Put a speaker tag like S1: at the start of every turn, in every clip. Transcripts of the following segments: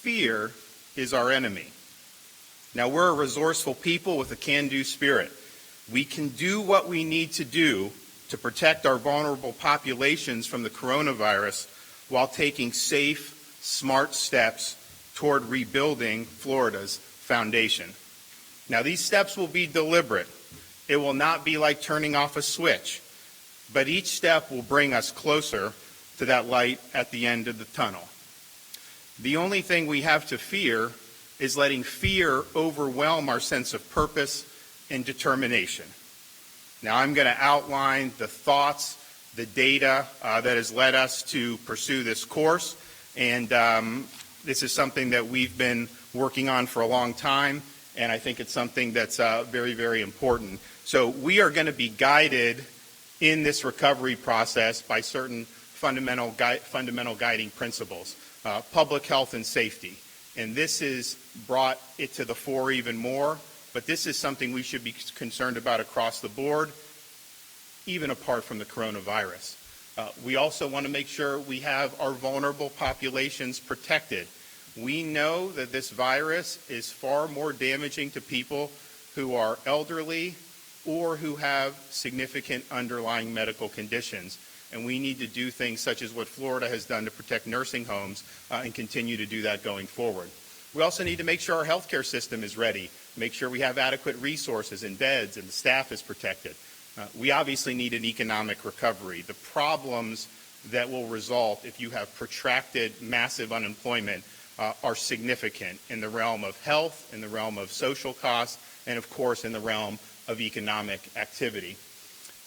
S1: fear is our enemy. Now, we're a resourceful people with a can-do spirit. We can do what we need to do to protect our vulnerable populations from the coronavirus while taking safe, smart steps toward rebuilding Florida's foundation. Now, these steps will be deliberate. It will not be like turning off a switch, but each step will bring us closer to that light at the end of the tunnel. The only thing we have to fear is letting fear overwhelm our sense of purpose and determination. Now, I'm going to outline the thoughts, the data that has led us to pursue this course, and this is something that we've been working on for a long time, and I think it's something that's very, very important. So we are going to be guided in this recovery process by certain fundamental guiding principles, public health and safety. And this has brought it to the fore even more, but this is something we should be concerned about across the board, even apart from the coronavirus. We also want to make sure we have our vulnerable populations protected. We know that this virus is far more damaging to people who are elderly or who have significant underlying medical conditions. And we need to do things such as what Florida has done to protect nursing homes and continue to do that going forward. We also need to make sure our healthcare system is ready, make sure we have adequate resources and beds and the staff is protected. We obviously need an economic recovery. The problems that will result if you have protracted massive unemployment are significant in the realm of health, in the realm of social costs, and of course in the realm of economic activity.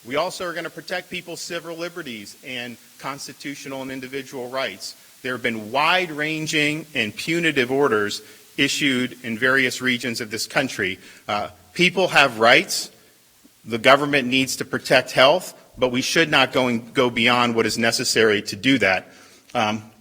S1: We also are going to protect people's civil liberties and constitutional and individual rights. There have been wide-ranging and punitive orders issued in various regions of this country. People have rights. The government needs to protect health, but we should not go beyond what is necessary to do that.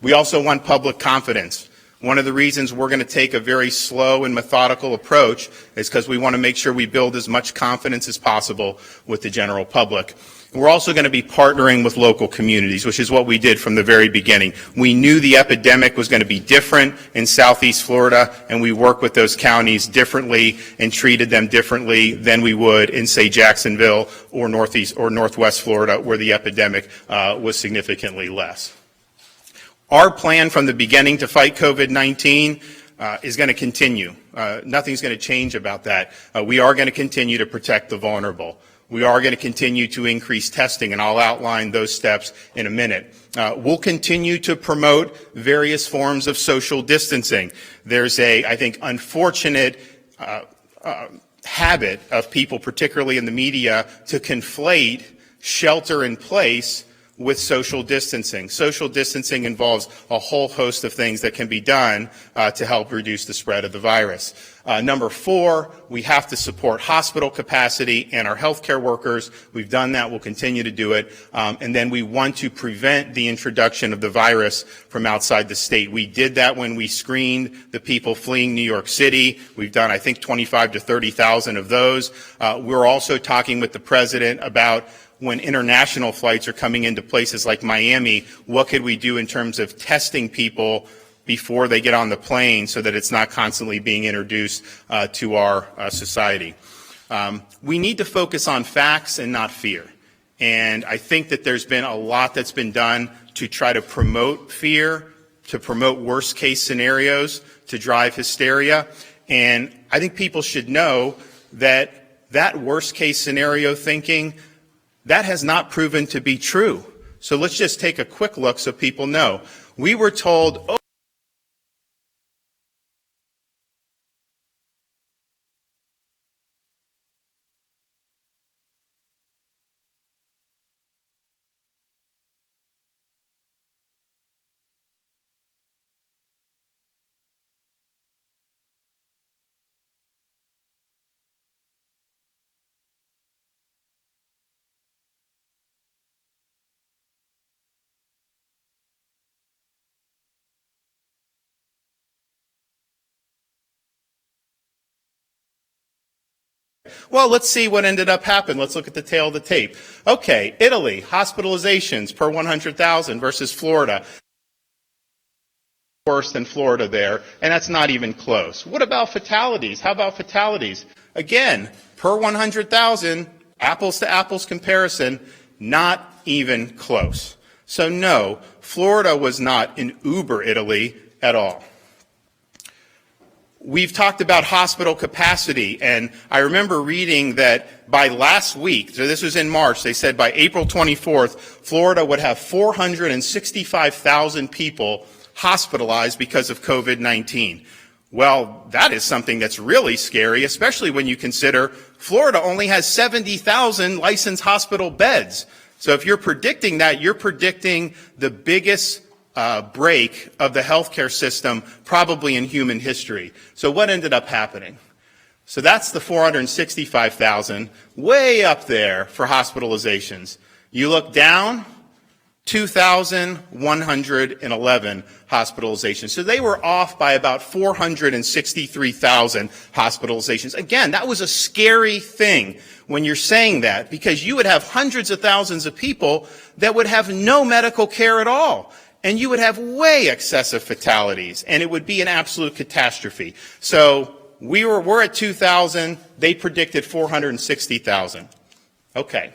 S1: We also want public confidence. One of the reasons we're going to take a very slow and methodical approach is because we want to make sure we build as much confidence as possible with the general public. We're also going to be partnering with local communities, which is what we did from the very beginning. We knew the epidemic was going to be different in Southeast Florida, and we worked with those counties differently and treated them differently than we would in, say, Jacksonville or Northeast or Northwest Florida, where the epidemic was significantly less. Our plan from the beginning to fight COVID-19 is going to continue. Nothing's going to change about that. We are going to continue to protect the vulnerable. We are going to continue to increase testing, and I'll outline those steps in a minute. We'll continue to promote various forms of social distancing. There's a, I think, unfortunate habit of people, particularly in the media, to conflate shelter in place with social distancing. Social distancing involves a whole host of things that can be done to help reduce the spread of the virus. Number 4, we have to support hospital capacity and our healthcare workers. We've done that. We'll continue to do it. And then we want to prevent the introduction of the virus from outside the state. We did that when we screened the people fleeing New York City. We've done, I think, 25 to 30,000 of those. We're also talking with the president about when international flights are coming into places like Miami, what could we do in terms of testing people before they get on the plane so that it's not constantly being introduced to our society. We need to focus on facts and not fear. And I think that there's been a lot that's been done to try to promote fear, to promote worst case scenarios, to drive hysteria. And I think people should know that that worst case scenario thinking, that has not proven to be true. So let's just take a quick look so people know. We were told, oh, well, let's see what ended up happening. Let's look at the tail of the tape. Okay, Italy, hospitalizations per 100,000 versus Florida. worse than Florida there, and that's not even close. What about fatalities? How about fatalities? Again, per 100,000, apples to apples comparison, not even close. So no, Florida was not an Uber Italy at all. We've talked about hospital capacity, and I remember reading that by last week, so this was in March, they said by April 24th, Florida would have 465,000 people hospitalized because of COVID-19. Well, that is something that's really scary, especially when you consider Florida only has 70,000 licensed hospital beds. So if you're predicting that, you're predicting the biggest break of the healthcare system probably in human history. So what ended up happening? So that's the 465,000, way up there for hospitalizations. You look down, 2,111 hospitalizations. So they were off by about 463,000 hospitalizations. Again, that was a scary thing when you're saying that, because you would have hundreds of thousands of people that would have no medical care at all. And you would have way excessive fatalities, and it would be an absolute catastrophe. So we're at 2,000. They predicted 460,000. Okay.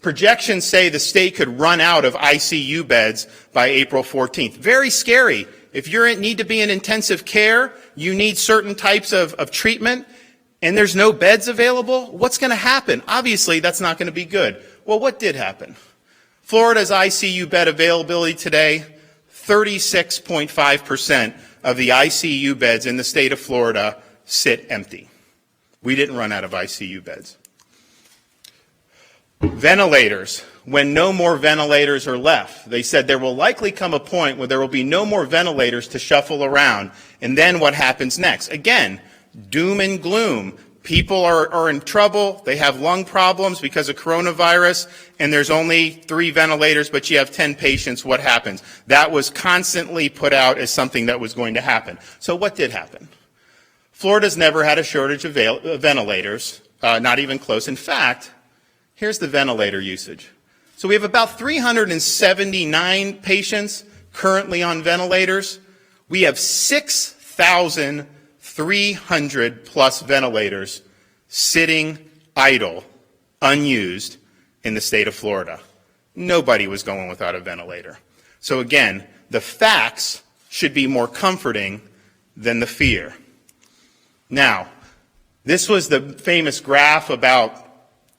S1: Projections say the state could run out of ICU beds by April 14th. Very scary. If you need to be in intensive care, you need certain types of treatment, and there's no beds available, what's going to happen? Obviously, that's not going to be good. Well, what did happen? Florida's ICU bed availability today, 36.5% of the ICU beds in the state of Florida sit empty. We didn't run out of ICU beds. Ventilators. When no more ventilators are left, they said there will likely come a point where there will be no more ventilators to shuffle around. And then what happens next? Again, doom and gloom. People are in trouble. They have lung problems because of coronavirus, and there's only 3 ventilators, but you have 10 patients. What happens? That was constantly put out as something that was going to happen. So what did happen? Florida's never had a shortage of ventilators, not even close. In fact, here's the ventilator usage. So we have about 379 patients currently on ventilators. We have 6,300 plus ventilators sitting idle, unused in the state of Florida. Nobody was going without a ventilator. So again, the facts should be more comforting than the fear. Now, this was the famous graph about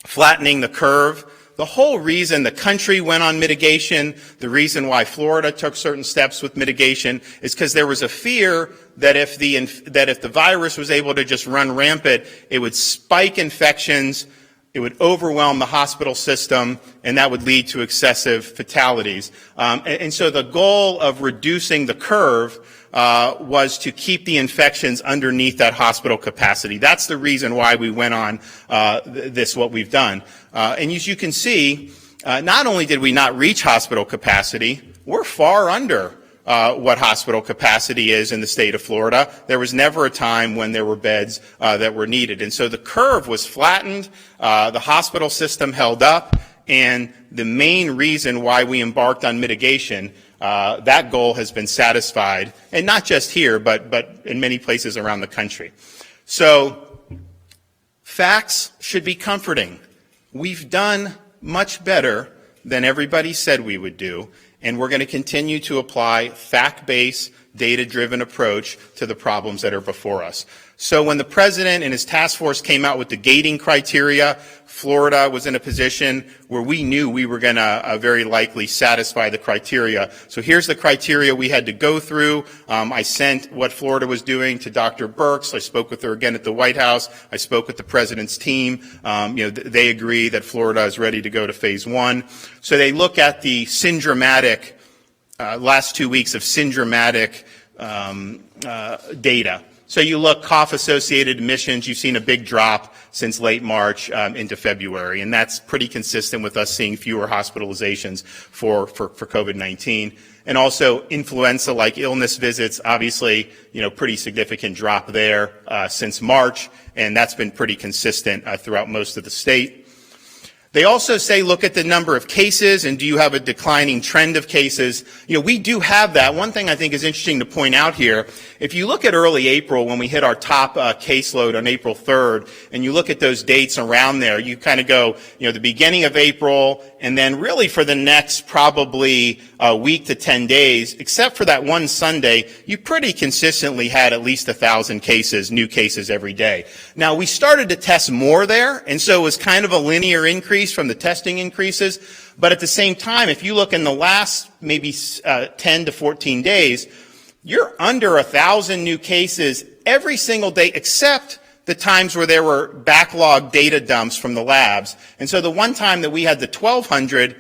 S1: flattening the curve. The whole reason the country went on mitigation, the reason why Florida took certain steps with mitigation, is because there was a fear that if the virus was able to just run rampant, it would spike infections, it would overwhelm the hospital system, and that would lead to excessive fatalities. And so the goal of reducing the curve was to keep the infections underneath that hospital capacity. That's the reason why we went on what we've done. And as you can see, not only did we not reach hospital capacity, we're far under what hospital capacity is in the state of Florida. There was never a time when there were beds that were needed. And so the curve was flattened, the hospital system held up, and the main reason why we embarked on mitigation, that goal has been satisfied, and not just here, but in many places around the country. So facts should be comforting. We've done much better than everybody said we would do, and we're going to continue to apply fact-based, data-driven approach to the problems that are before us. So when the president and his task force came out with the gating criteria, Florida was in a position where we knew we were going to very likely satisfy the criteria. So here's the criteria we had to go through. I sent what Florida was doing to Dr. Birx. I spoke with her again at the White House. I spoke with the president's team. They agree that Florida is ready to go to phase 1. So they look at the syndromatic, last 2 weeks of syndromatic data. So you look cough-associated admissions, you've seen a big drop since late March into February, and that's pretty consistent with us seeing fewer hospitalizations for COVID-19. And also influenza-like illness visits, obviously, pretty significant drop there since March, and that's been pretty consistent throughout most of the state. They also say look at the number of cases and do you have a declining trend of cases. We do have that. One thing I think is interesting to point out here, if you look at early April when we hit our top caseload on April 3rd, and you look at those dates around there, you kind of go, the beginning of April, and then really for the next probably a week to 10 days, except for that one Sunday, you pretty consistently had at least 1,000 cases, new cases every day. Now, we started to test more there, and so it was kind of a linear increase from the testing increases. But at the same time, if you look in the last maybe 10 to 14 days, you're under 1,000 new cases every single day, except the times where there were backlog data dumps from the labs. And so the one time that we had the 1,200,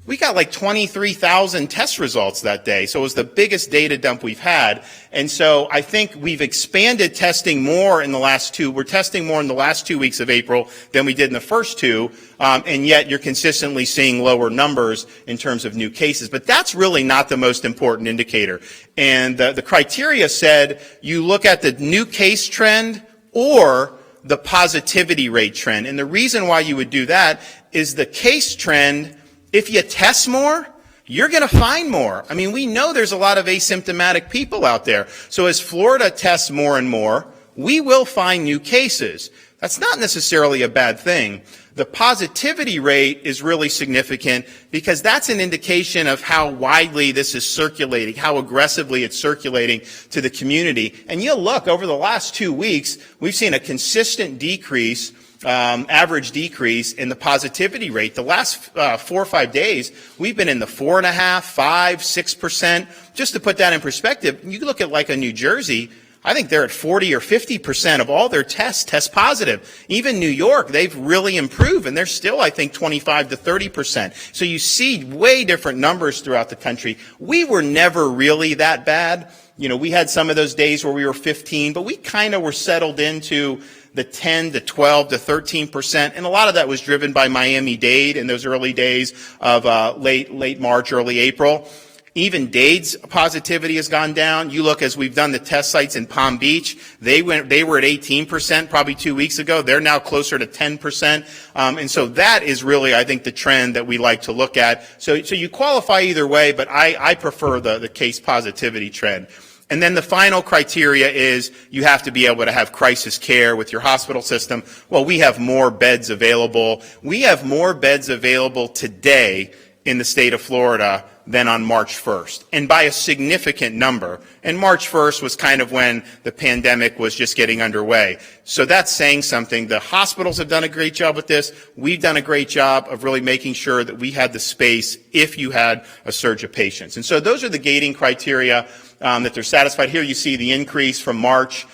S1: we got like 23,000 test results that day. So it was the biggest data dump we've had. And so I think we've expanded testing more in the last we're testing more in the last 2 weeks of April than we did in the first two. And yet you're consistently seeing lower numbers in terms of new cases. But that's really not the most important indicator. And the criteria said you look at the new case trend or the positivity rate trend. And the reason why you would do that is the case trend, if you test more, you're going to find more. I mean, we know there's a lot of asymptomatic people out there. So as Florida tests more and more, we will find new cases. That's not necessarily a bad thing. The positivity rate is really significant because that's an indication of how widely this is circulating, how aggressively it's circulating to the community. And you'll look, over the last 2 weeks, we've seen a consistent decrease, average decrease in the positivity rate. The last 4 or 5 days, we've been in the 4.5%, 5%, 6%. Just to put that in perspective, you look at like a New Jersey, I think they're at 40 or 50% of all their tests test positive. Even New York, they've really improved, and they're still, I think, 25 to 30%. So you see way different numbers throughout the country. We were never really that bad. We had some of those days where we were 15, but we kind of were settled into the 10 to 12 to 13%, and a lot of that was driven by Miami-Dade in those early days of late March, early April. Even Dade's positivity has gone down. You look, as we've done the test sites in Palm Beach, they were at 18% probably 2 weeks ago. They're now closer to 10%. And so that is really, I think, the trend that we like to look at. So you qualify either way, but I prefer the case positivity trend. And then the final criteria is you have to be able to have crisis care with your hospital system. Well, we have more beds available. We have more beds available today in the state of Florida than on March 1st, and by a significant number. And March 1st was kind of when the pandemic was just getting underway. So that's saying something. The hospitals have done a great job with this. We've done a great job of really making sure that we had the space if you had a surge of patients. And so those are the gating criteria that they're satisfied. Here you see the increase from March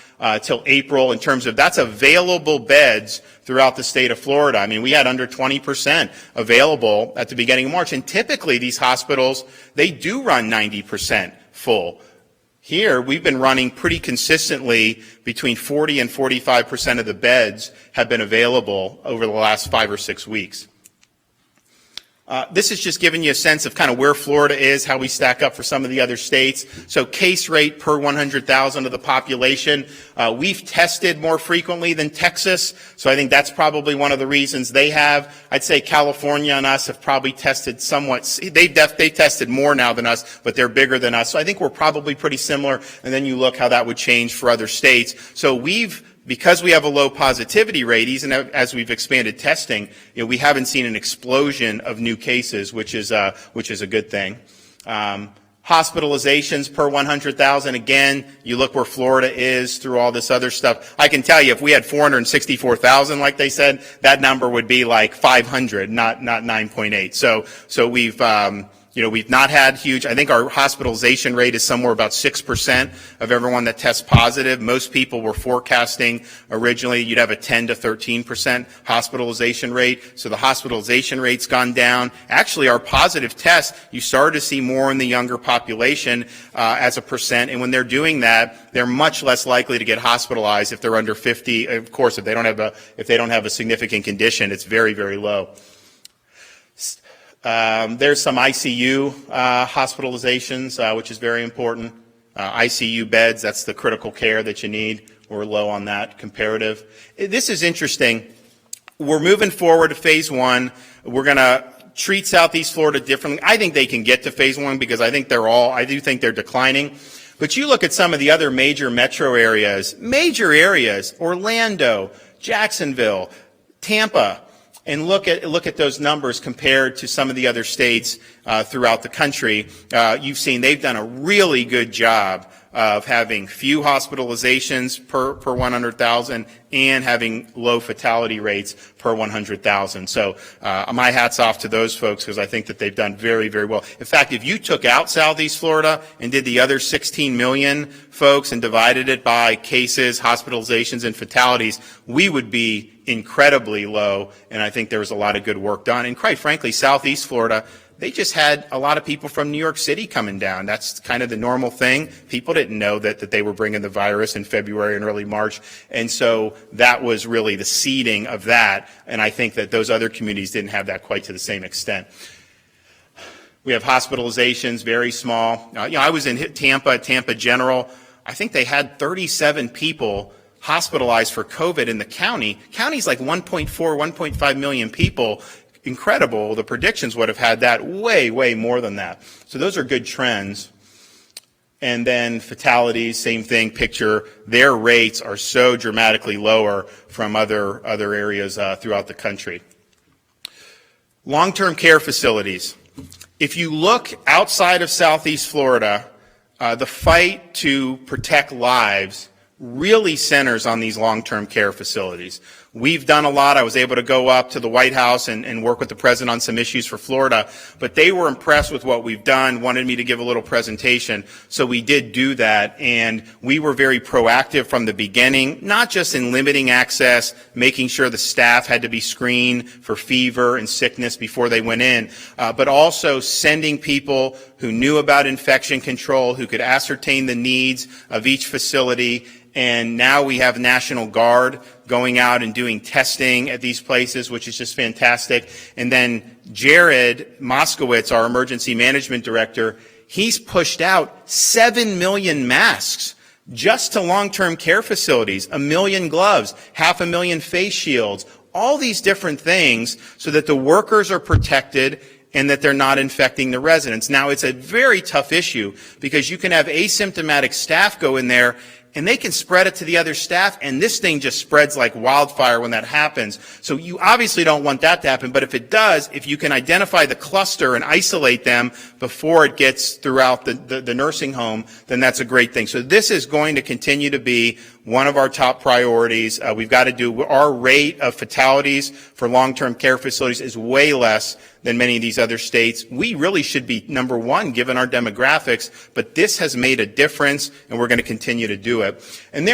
S1: till April in terms of that's available beds throughout the state of Florida. I mean, we had under 20% available at the beginning of March, and typically these hospitals, they do run 90% full. Here, we've been running pretty consistently between 40 and 45% of the beds have been available over the last 5 or 6 weeks. This is just giving you a sense of kind of where Florida is, how we stack up for some of the other states. So case rate per 100,000 of the population. We've tested more frequently than Texas, so I think that's probably one of the reasons they have. I'd say California and us have probably tested somewhat. They tested more now than us, but they're bigger than us. So I think we're probably pretty similar, and then you look how that would change for other states. So because we have a low positivity rate, even as we've expanded testing, we haven't seen an explosion of new cases, which is a good thing. Hospitalizations per 100,000, again, you look where Florida is through all this other stuff. I can tell you, if we had 464,000, like they said, that number would be like 500, not 9.8. So we've not had huge. I think our hospitalization rate is somewhere about 6% of everyone that tests positive. Most people were forecasting originally you'd have a 10 to 13% hospitalization rate. So the hospitalization rate's gone down. Actually, our positive tests, you started to see more in the younger population as a percent. And when they're doing that, they're much less likely to get hospitalized if they're under 50. Of course, if they don't have a significant condition, it's very, very low. There's some ICU hospitalizations, which is very important. ICU beds, that's the critical care that you need. We're low on that comparative. This is interesting. we're moving forward to phase one. We're going to treat Southeast Florida differently. I think they can get to phase one because I do think they're declining. But you look at some of the other major metro areas, Orlando, Jacksonville, Tampa, and look at those numbers compared to some of the other states throughout the country. You've seen they've done a really good job of having few hospitalizations per 100,000 and having low fatality rates per 100,000. So my hat's off to those folks because I think that they've done very, very well. In fact, if you took out Southeast Florida and did the other 16 million folks and divided it by cases, hospitalizations, and fatalities, we would be incredibly low, and I think there was a lot of good work done. And quite frankly, Southeast Florida, they just had a lot of people from New York City coming down. That's kind of the normal thing. People didn't know that they were bringing the virus in February and early March. And so that was really the seeding of that. And I think that those other communities didn't have that quite to the same extent. We have hospitalizations, very small. I was in Tampa General. I think they had 37 people hospitalized for COVID in the county. County's like 1.4, 1.5 million people. Incredible. The predictions would have had that way, way more than that. So those are good trends. And then fatalities, same thing, picture. Their rates are so dramatically lower from other areas throughout the country. Long-term care facilities. If you look outside of Southeast Florida, the fight to protect lives really centers on these long-term care facilities. We've done a lot. I was able to go up to the White House and work with the president on some issues for Florida, but they were impressed with what we've done, wanted me to give a little presentation, so we did do that, and we were very proactive from the beginning, not just in limiting access, making sure the staff had to be screened for fever and sickness before they went in, but also sending people who knew about infection control, who could ascertain the needs of each facility. And now we have National Guard going out and doing testing at these places, which is just fantastic. And then Jared Moskowitz, our emergency management director, he's pushed out 7 million masks just to long-term care facilities, 1 million gloves, 500,000 face shields, all these different things so that the workers are protected and that they're not infecting the residents. Now, it's a very tough issue because you can have asymptomatic staff go in there and they can spread it to the other staff, and this thing just spreads like wildfire when that happens. So you obviously don't want that to happen, but if it does, if you can identify the cluster and isolate them before it gets throughout the nursing home, then that's a great thing. So this is going to continue to be one of our top priorities. We've got to do, our rate of fatalities for long-term care facilities is way less than many of these other states. We really should be number one given our demographics, but this has made a difference, and we're going to continue to do it. And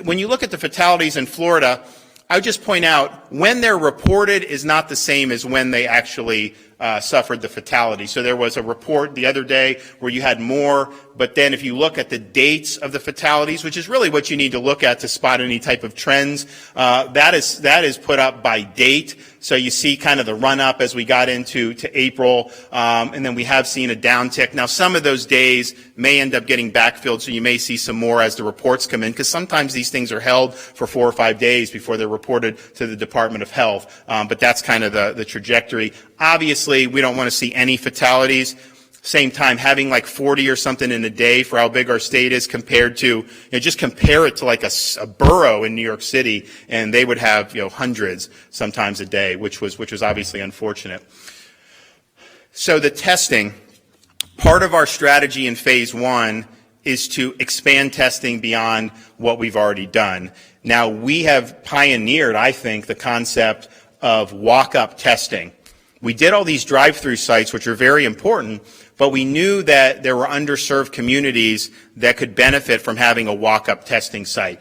S1: when you look at the fatalities in Florida, I would just point out when they're reported is not the same as when they actually suffered the fatality. So there was a report the other day where you had more, but then if you look at the dates of the fatalities, which is really what you need to look at to spot any type of trends, that is put up by date. So you see kind of the run-up as we got into April, and then we have seen a downtick. Now, some of those days may end up getting backfilled, so you may see some more as the reports come in, because sometimes these things are held for 4 or 5 days before they're reported to the Department of Health. But that's kind of the trajectory. Obviously, we don't want to see any fatalities. Same time, having like 40 or something in a day for how big our state is compared to, just compare it to like a borough in New York City, and they would have, hundreds sometimes a day, which was obviously unfortunate. So the testing, part of our strategy in phase one is to expand testing beyond what we've already done. Now, we have pioneered, I think, the concept of walk-up testing. We did all these drive-through sites, which are very important, but we knew that there were underserved communities that could benefit from having a walk-up testing site.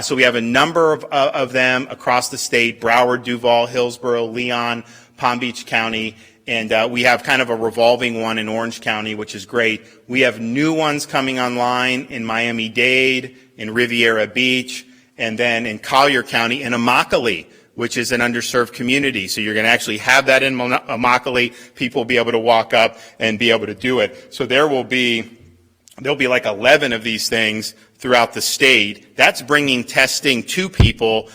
S1: So we have a number of them across the state: Broward, Duval, Hillsborough, Leon, Palm Beach County, and we have kind of a revolving one in Orange County, which is great. We have new ones coming online in Miami-Dade, in Riviera Beach, and then in Collier County, in Immokalee, which is an underserved community. So you're going to actually have that in Immokalee. People will be able to walk up and be able to do it. So there will be there'll be like 11 of these things throughout the state. That's bringing testing to people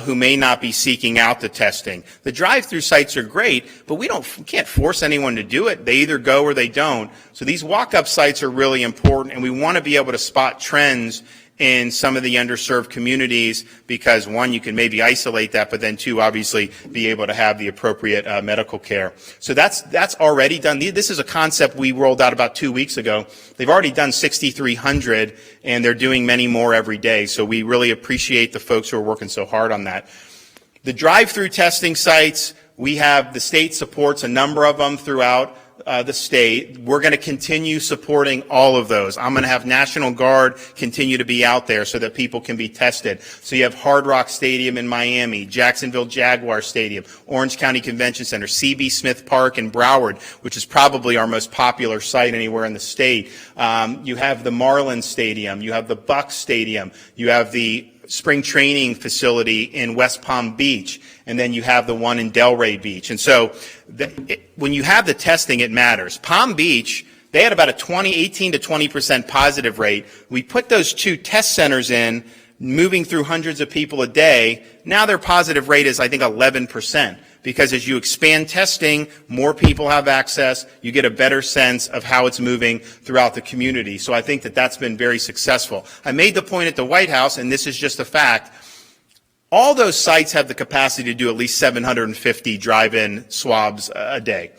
S1: who may not be seeking out the testing. The drive-through sites are great, but we can't force anyone to do it. They either go or they don't. So these walk-up sites are really important, and we want to be able to spot trends in some of the underserved communities because, one, you can maybe isolate that, but then, two, obviously be able to have the appropriate medical care. So that's already done. This is a concept we rolled out about 2 weeks ago. They've already done 6,300, and they're doing many more every day. So we really appreciate the folks who are working so hard on that. The drive-through testing sites, the state supports a number of them throughout the state. We're going to continue supporting all of those. I'm going to have National Guard continue to be out there so that people can be tested. So you have Hard Rock Stadium in Miami, Jacksonville Jaguar Stadium, Orange County Convention Center, C.B. Smith Park in Broward, which is probably our most popular site anywhere in the state. You have the Marlins Stadium, you have the Bucks Stadium, you have the spring training facility in West Palm Beach, and then you have the one in Delray Beach. And so when you have the testing, it matters. Palm Beach, they had about a 18 to 20% positive rate. We put those 2 test centers in, moving through hundreds of people a day. Now their positive rate is, I think, 11%. Because as you expand testing, more people have access, you get a better sense of how it's moving throughout the community. So I think that that's been very successful. I made the point at the White House, and this is just a fact, all those sites have the capacity to do at least 750 drive-in swabs a day.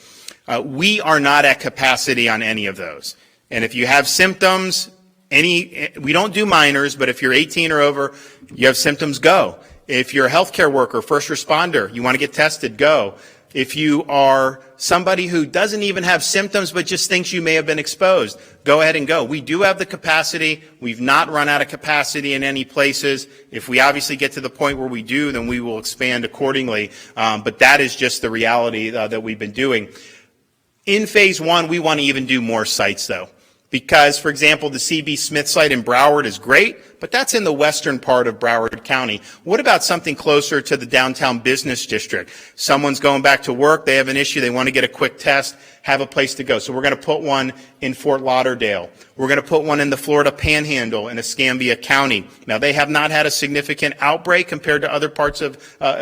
S1: We are not at capacity on any of those. And if you have symptoms, we don't do minors, but if you're 18 or over, you have symptoms, go. If you're a healthcare worker, first responder, you want to get tested, go. If you are somebody who doesn't even have symptoms but just thinks you may have been exposed, go ahead and go. We do have the capacity. We've not run out of capacity in any places. If we obviously get to the point where we do, then we will expand accordingly. But that is just the reality that we've been doing. In phase 1, we want to even do more sites, though. Because, for example, the C.B. Smith site in Broward is great, but that's in the western part of Broward County. What about something closer to the downtown business district? Someone's going back to work, they have an issue, they want to get a quick test, have a place to go. So we're going to put one in Fort Lauderdale. We're going to put one in the Florida Panhandle in Escambia County. Now, they have not had a significant outbreak compared to other parts of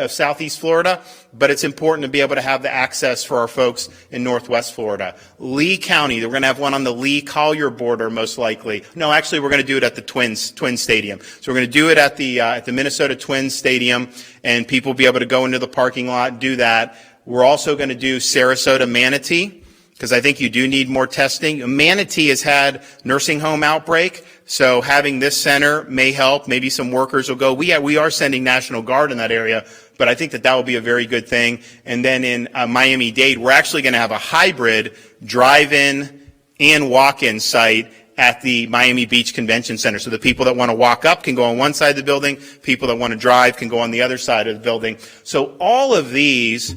S1: southeast Florida, but it's important to be able to have the access for our folks in northwest Florida. Lee County, we're going to have one on the Lee-Collier border, most likely. No, actually, we're going to do it at the Twins Stadium. So we're going to do it at the Minnesota Twins Stadium, and people will be able to go into the parking lot and do that. We're also going to do Sarasota Manatee, because I think you do need more testing. Manatee has had nursing home outbreak, so having this center may help. Maybe some workers will go. We are sending National Guard in that area, but I think that will be a very good thing. And then in Miami-Dade, we're actually going to have a hybrid drive-in and walk-in site at the Miami Beach Convention Center. So the people that want to walk up can go on one side of the building, people that want to drive can go on the other side of the building. So all of these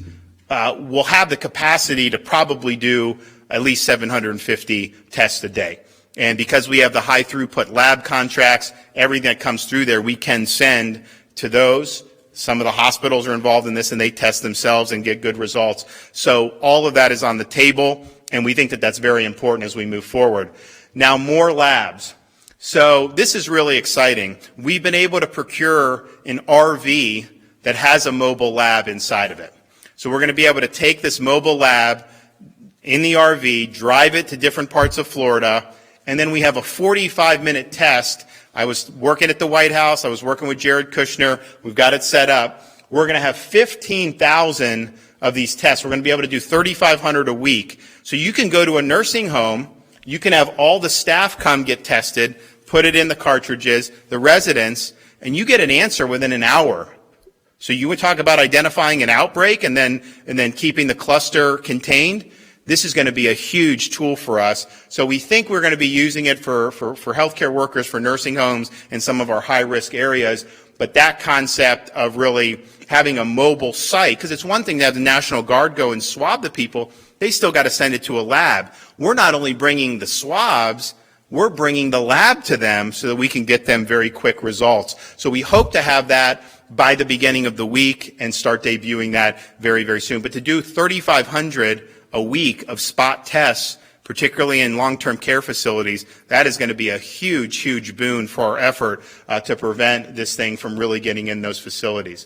S1: will have the capacity to probably do at least 750 tests a day. And because we have the high throughput lab contracts, everything that comes through there, we can send to those. Some of the hospitals are involved in this, and they test themselves and get good results. So all of that is on the table, and we think that that's very important as we move forward. Now, more labs. So this is really exciting. We've been able to procure an RV that has a mobile lab inside of it. So we're going to be able to take this mobile lab in the RV, drive it to different parts of Florida, and then we have a 45-minute test. I was working at the White House. I was working with Jared Kushner. We've got it set up. We're going to have 15,000 of these tests. We're going to be able to do 3,500 a week. So you can go to a nursing home. You can have all the staff come get tested, put it in the cartridges, the residents, and you get an answer within an hour. So you would talk about identifying an outbreak and then keeping the cluster contained. This is going to be a huge tool for us. So we think we're going to be using it for healthcare workers, for nursing homes, and some of our high-risk areas. But that concept of really having a mobile site, because it's one thing to have the National Guard go and swab the people, they still got to send it to a lab. We're not only bringing the swabs, we're bringing the lab to them so that we can get them very quick results. So we hope to have that by the beginning of the week and start debuting that very, very soon. But to do 3,500 a week of spot tests particularly in long-term care facilities, that is going to be a huge, huge boon for our effort to prevent this thing from really getting in those facilities.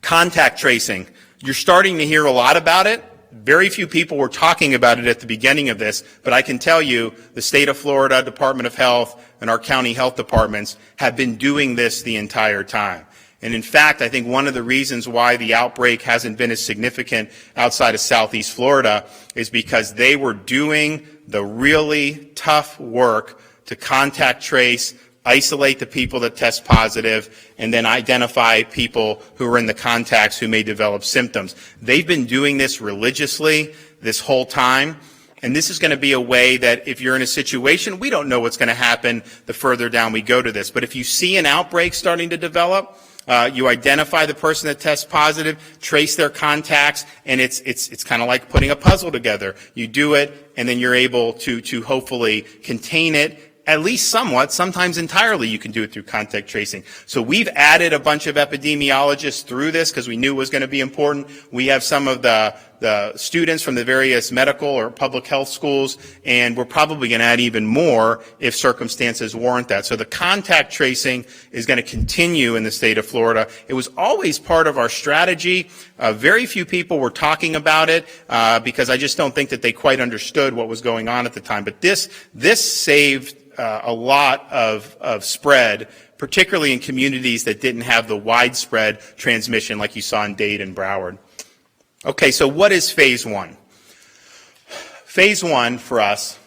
S1: Contact tracing. You're starting to hear a lot about it. Very few people were talking about it at the beginning of this, but I can tell you the state of Florida Department of Health and our county health departments have been doing this the entire time. And in fact, I think one of the reasons why the outbreak hasn't been as significant outside of Southeast Florida is because they were doing the really tough work to contact trace, isolate the people that test positive, and then identify people who are in the contacts who may develop symptoms. They've been doing this religiously this whole time. And this is going to be a way that if you're in a situation, we don't know what's going to happen the further down we go to this. But if you see an outbreak starting to develop, you identify the person that tests positive, trace their contacts, and it's kind of like putting a puzzle together. You do it, and then you're able to hopefully contain it, at least somewhat. Sometimes entirely you can do it through contact tracing. So we've added a bunch of epidemiologists through this because we knew it was going to be important. We have some of the students from the various medical or public health schools, and we're probably going to add even more if circumstances warrant that. So the contact tracing is going to continue in the state of Florida. It was always part of our strategy. Very few people were talking about it because I just don't think that they quite understood what was going on at the time. But this saved a lot of spread, particularly in communities that didn't have the widespread transmission like you saw in Dade and Broward. Okay, so what is phase one? Phase one for us.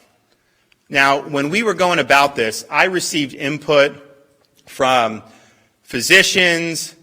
S1: Now, when we were going about this, I received input from physicians,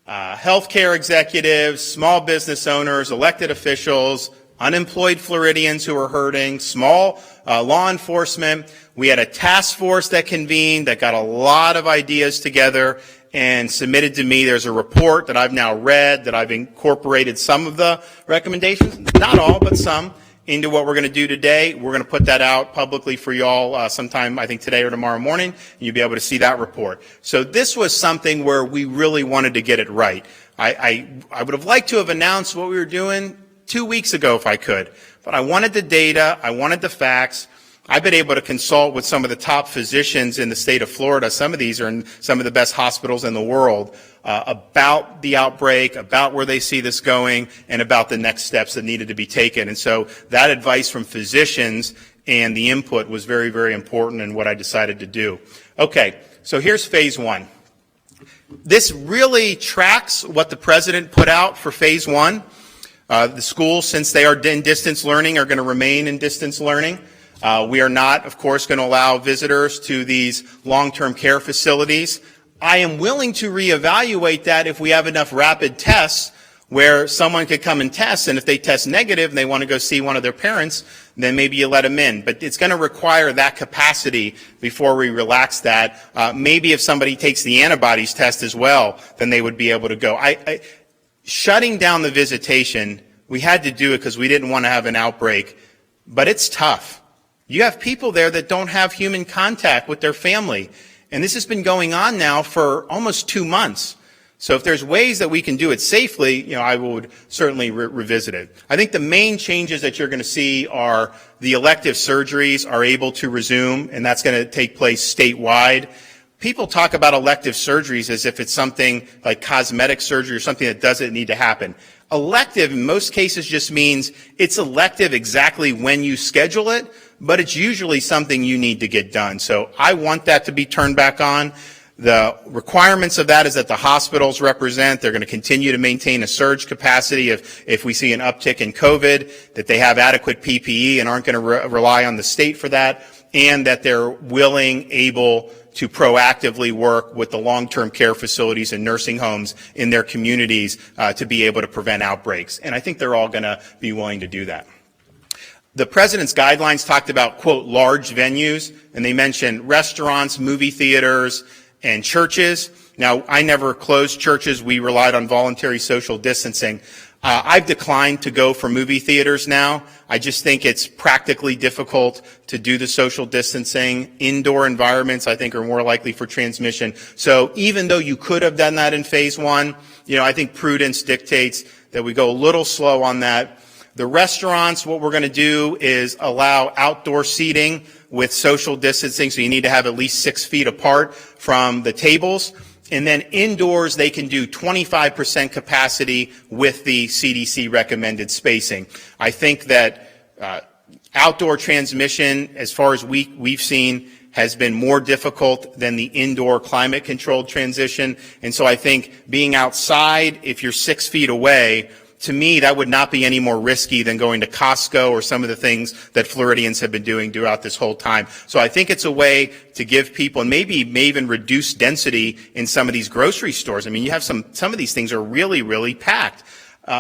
S1: healthcare executives, small business owners, elected officials, unemployed Floridians who are hurting, small law enforcement. We had a task force that convened that got a lot of ideas together and submitted to me. There's a report that I've now read, that I've incorporated some of the recommendations, not all, but some, into what we're going to do today. We're going to put that out publicly for you all sometime, I think today or tomorrow morning, and you'll be able to see that report. So this was something where we really wanted to get it right. I would have liked to have announced what we were doing 2 weeks ago if I could, but I wanted the data, I wanted the facts. I've been able to consult with some of the top physicians in the state of Florida. Some of these are in some of the best hospitals in the world about the outbreak, about where they see this going, and about the next steps that needed to be taken. And so that advice from physicians and the input was very, very important in what I decided to do. Okay, so here's phase one. This really tracks what the president put out for phase one. The schools, since they are in distance learning, are going to remain in distance learning. We are not, of course, going to allow visitors to these long-term care facilities. I am willing to reevaluate that if we have enough rapid tests where someone could come and test, and if they test negative and they want to go see one of their parents, then maybe you let them in. But it's going to require that capacity before we relax that. Maybe if somebody takes the antibodies test as well, then they would be able to go. Shutting down the visitation, we had to do it because we didn't want to have an outbreak, but it's tough. You have people there that don't have human contact with their family, and this has been going on now for almost 2 months. So if there's ways that we can do it safely, I would certainly revisit it. I think the main changes that you're going to see are the elective surgeries are able to resume, and that's going to take place statewide. People talk about elective surgeries as if it's something like cosmetic surgery or something that doesn't need to happen. Elective in most cases just means it's elective exactly when you schedule it, but it's usually something you need to get done. So I want that to be turned back on. The requirements of that is that the hospitals represent, they're going to continue to maintain a surge capacity if we see an uptick in COVID, that they have adequate PPE and aren't going to rely on the state for that, and that they're willing, able to proactively work with the long-term care facilities and nursing homes in their communities to be able to prevent outbreaks. And I think they're all going to be willing to do that. The president's guidelines talked about, quote, large venues, and they mentioned restaurants, movie theaters, and churches. Now, I never closed churches. We relied on voluntary social distancing. I've declined to go for movie theaters now. I just think it's practically difficult to do the social distancing. Indoor environments, I think, are more likely for transmission. So even though you could have done that in phase one, I think prudence dictates that we go a little slow on that. The restaurants, what we're going to do is allow outdoor seating with social distancing, so you need to have at least 6 feet apart from the tables. And then indoors, they can do 25% capacity with the CDC recommended spacing. I think that outdoor transmission, as far as we've seen, has been more difficult than the indoor climate-controlled transition. And so I think being outside, if you're 6 feet away, to me, that would not be any more risky than going to Costco or some of the things that Floridians have been doing throughout this whole time. So I think it's a way to give people, and maybe may even reduce density in some of these grocery stores. I mean, you have some of these things are really, really packed.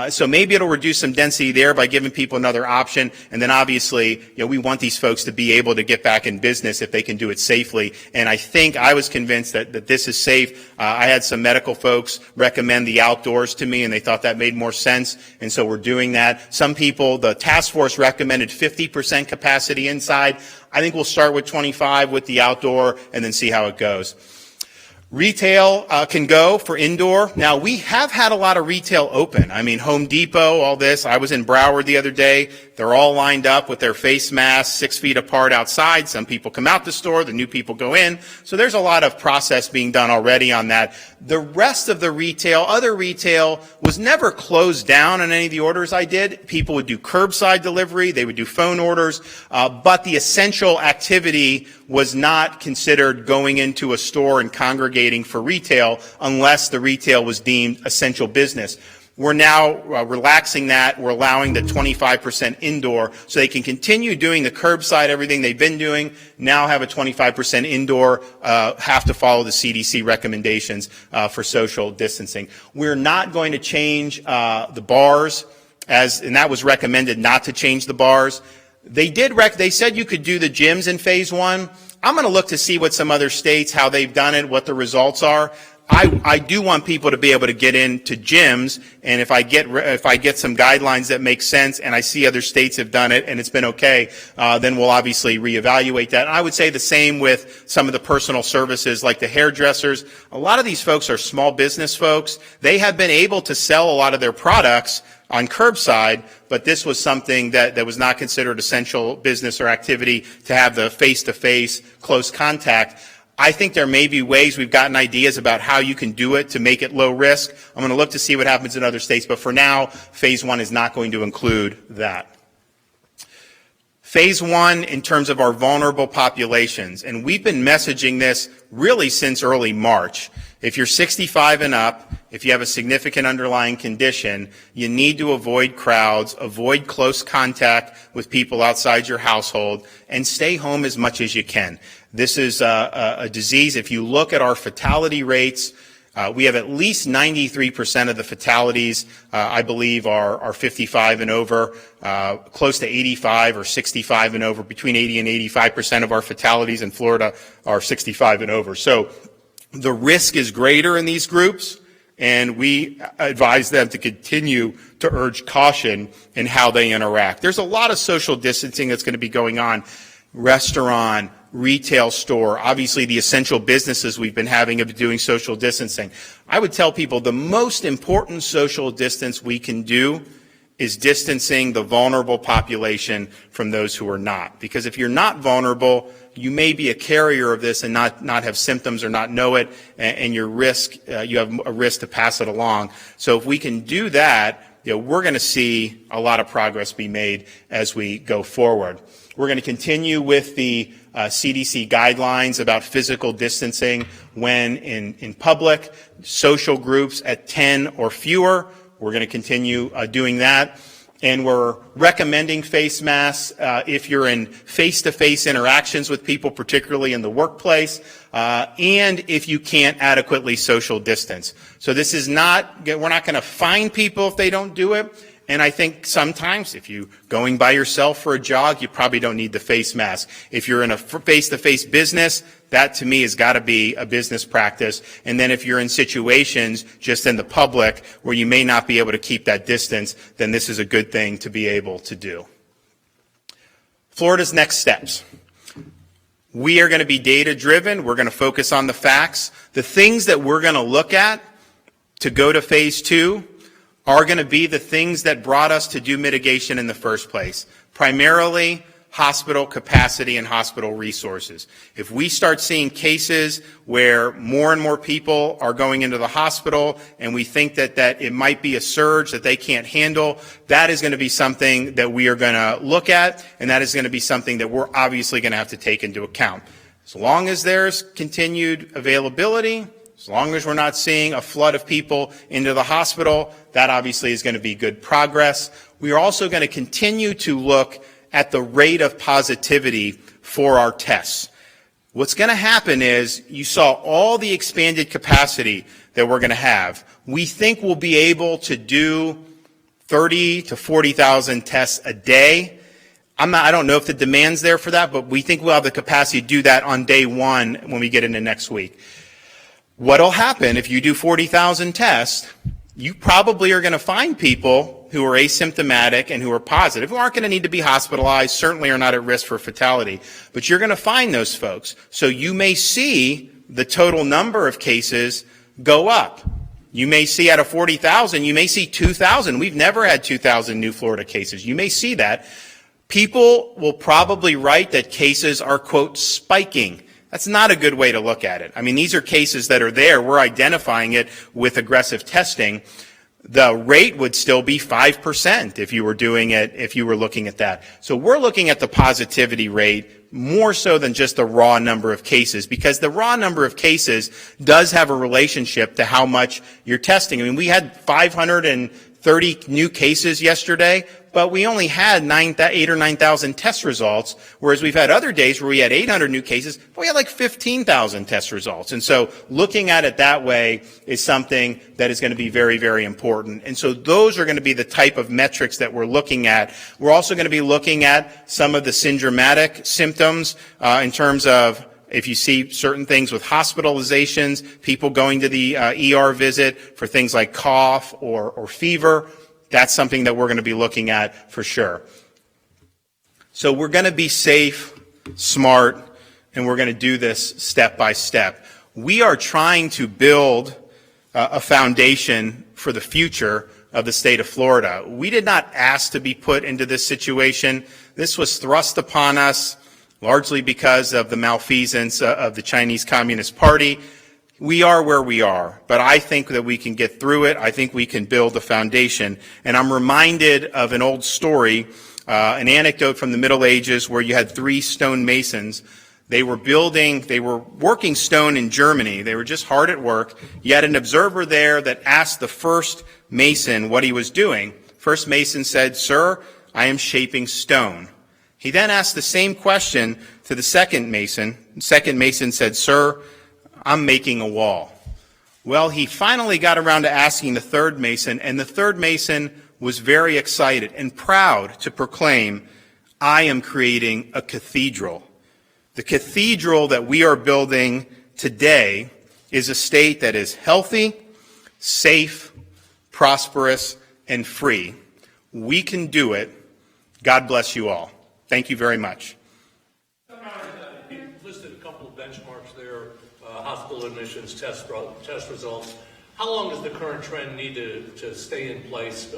S1: So maybe it'll reduce some density there by giving people another option. And then obviously, we want these folks to be able to get back in business if they can do it safely. And I was convinced that this is safe. I had some medical folks recommend the outdoors to me, and they thought that made more sense. And so we're doing that. Some people, the task force recommended 50% capacity inside. I think we'll start with 25 with the outdoor and then see how it goes. Retail can go for indoor. Now, we have had a lot of retail open. I mean, Home Depot, all this. I was in Broward the other day. They're all lined up with their face masks 6 feet apart outside. Some people come out the store, the new people go in. So there's a lot of process being done already on that. The rest of the retail, other retail, was never closed down on any of the orders I did. People would do curbside delivery. They would do phone orders. But the essential activity was not considered going into a store and congregating for retail unless the retail was deemed essential business. We're now relaxing that. We're allowing the 25% indoor so they can continue doing the curbside, everything they've been doing, now have a 25% indoor, have to follow the CDC recommendations for social distancing. We're not going to change the bars, and that was recommended not to change the bars. They said you could do the gyms in phase 1. I'm going to look to see what some other states, how they've done it, what the results are. I do want people to be able to get into gyms, and if I get some guidelines that make sense and I see other states have done it and it's been okay, then we'll obviously reevaluate that. And I would say the same with some of the personal services like the hairdressers. A lot of these folks are small business folks. They have been able to sell a lot of their products on curbside, but this was something that was not considered essential business or activity to have the face-to-face close contact. I think there may be ways, we've gotten ideas about how you can do it to make it low risk. I'm going to look to see what happens in other states, but for now, phase 1 is not going to include that. Phase 1 in terms of our vulnerable populations, and we've been messaging this really since early March. If you're 65 and up, if you have a significant underlying condition, you need to avoid crowds, avoid close contact with people outside your household, and stay home as much as you can. This is a disease. If you look at our fatality rates, we have at least 93% of the fatalities, I believe, are 55 and over, close to 85 or 65 and over. Between 80 and 85% of our fatalities in Florida are 65 and over. So the risk is greater in these groups, and we advise them to continue to urge caution in how they interact. There's a lot of social distancing that's going to be going on. Restaurant, retail store, obviously the essential businesses we've been having of doing social distancing. I would tell people the most important social distance we can do is distancing the vulnerable population from those who are not. Because if you're not vulnerable, you may be a carrier of this and not have symptoms or not know it, and you have a risk to pass it along. So if we can do that, we're going to see a lot of progress be made as we go forward. We're going to continue with the CDC guidelines about physical distancing when in public, social groups at 10 or fewer. We're going to continue doing that. And we're recommending face masks if you're in face-to-face interactions with people, particularly in the workplace, and if you can't adequately social distance. So this is we're not going to fine people if they don't do it. And I think sometimes if you're going by yourself for a jog, you probably don't need the face mask. If you're in a face-to-face business, that to me has got to be a business practice. And then if you're in situations just in the public where you may not be able to keep that distance, then this is a good thing to be able to do. Florida's next steps. We are going to be data-driven. We're going to focus on the facts. The things that we're going to look at to go to phase 2, are going to be the things that brought us to do mitigation in the first place, primarily hospital capacity and hospital resources. If we start seeing cases where more and more people are going into the hospital and we think that it might be a surge that they can't handle, that is going to be something that we are going to look at, and that is going to be something that we're obviously going to have to take into account. As long as there's continued availability, as long as we're not seeing a flood of people into the hospital, that obviously is going to be good progress. We are also going to continue to look at the rate of positivity for our tests. What's going to happen is you saw all the expanded capacity that we're going to have. We think we'll be able to do 30 to 40,000 tests a day. I don't know if the demand's there for that, but we think we'll have the capacity to do that on day one when we get into next week. What'll happen if you do 40,000 tests? You probably are going to find people who are asymptomatic and who are positive, who aren't going to need to be hospitalized, certainly are not at risk for fatality, but you're going to find those folks. So you may see the total number of cases go up. You may see out of 40,000, you may see 2,000. We've never had 2,000 new Florida cases. You may see that. People will probably write that cases are, quote, spiking. That's not a good way to look at it. I mean, these are cases that are there. We're identifying it with aggressive testing. The rate would still be 5% if you were doing it, if you were looking at that. So we're looking at the positivity rate more so than just the raw number of cases, because the raw number of cases does have a relationship to how much you're testing. I mean, we had 530 new cases yesterday, but we only had 8,000 or 9,000 test results, whereas we've had other days where we had 800 new cases, but we had like 15,000 test results. And so looking at it that way is something that is going to be very, very important. And so those are going to be the type of metrics that we're looking at. We're also going to be looking at some of the syndromatic symptoms in terms of if you see certain things with hospitalizations, people going to the ER visit for things like cough or fever. That's something that we're going to be looking at for sure. So we're going to be safe, smart, and we're going to do this step by step. We are trying to build a foundation for the future of the state of Florida. We did not ask to be put into this situation. This was thrust upon us largely because of the malfeasance of the Chinese Communist Party. We are where we are, but I think that we can get through it. I think we can build a foundation. And I'm reminded of an old story, an anecdote from the Middle Ages where you had 3 stonemasons. They were working stone in Germany. They were just hard at work. You had an observer there that asked the first mason what he was doing. First mason said, "Sir, I am shaping stone." He then asked the same question to the second mason. The second mason said, "Sir, I'm making a wall." Well, he finally got around to asking the third mason, and the third mason was very excited and proud to proclaim, "I am creating a cathedral." The cathedral that we are building today is a state that is healthy, safe, prosperous, and free. We can do it. God bless you all. Thank you very much.
S2: You listed a couple of benchmarks there, hospital admissions, test results. How long does the current trend need to stay in place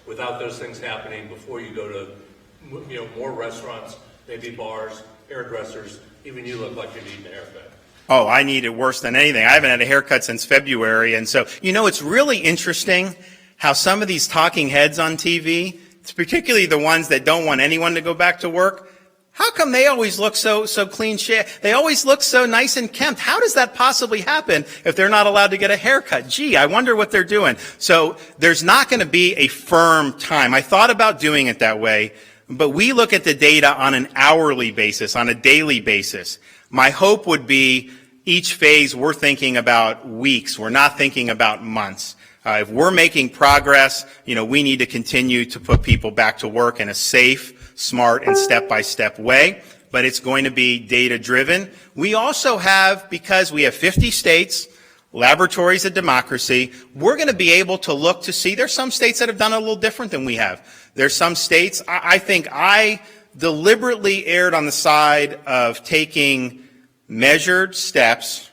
S2: without those things happening before you go to more restaurants, maybe bars, hairdressers? Even you look like you need a haircut.
S1: Oh, I need it worse than anything. I haven't had a haircut since February. And so, it's really interesting how some of these talking heads on TV, it's particularly the ones that don't want anyone to go back to work, how come they always look so clean shaven? They always look so nice and kempt. How does that possibly happen if they're not allowed to get a haircut? Gee, I wonder what they're doing. So there's not going to be a firm time. I thought about doing it that way, but we look at the data on an hourly basis, on a daily basis. My hope would be each phase we're thinking about weeks. We're not thinking about months. If we're making progress, we need to continue to put people back to work in a safe, smart, and step-by-step way, but it's going to be data-driven. We also have, because we have 50 states, laboratories of democracy, we're going to be able to look to see, there's some states that have done it a little different than we have. There's some states, I think I deliberately erred on the side of taking measured steps,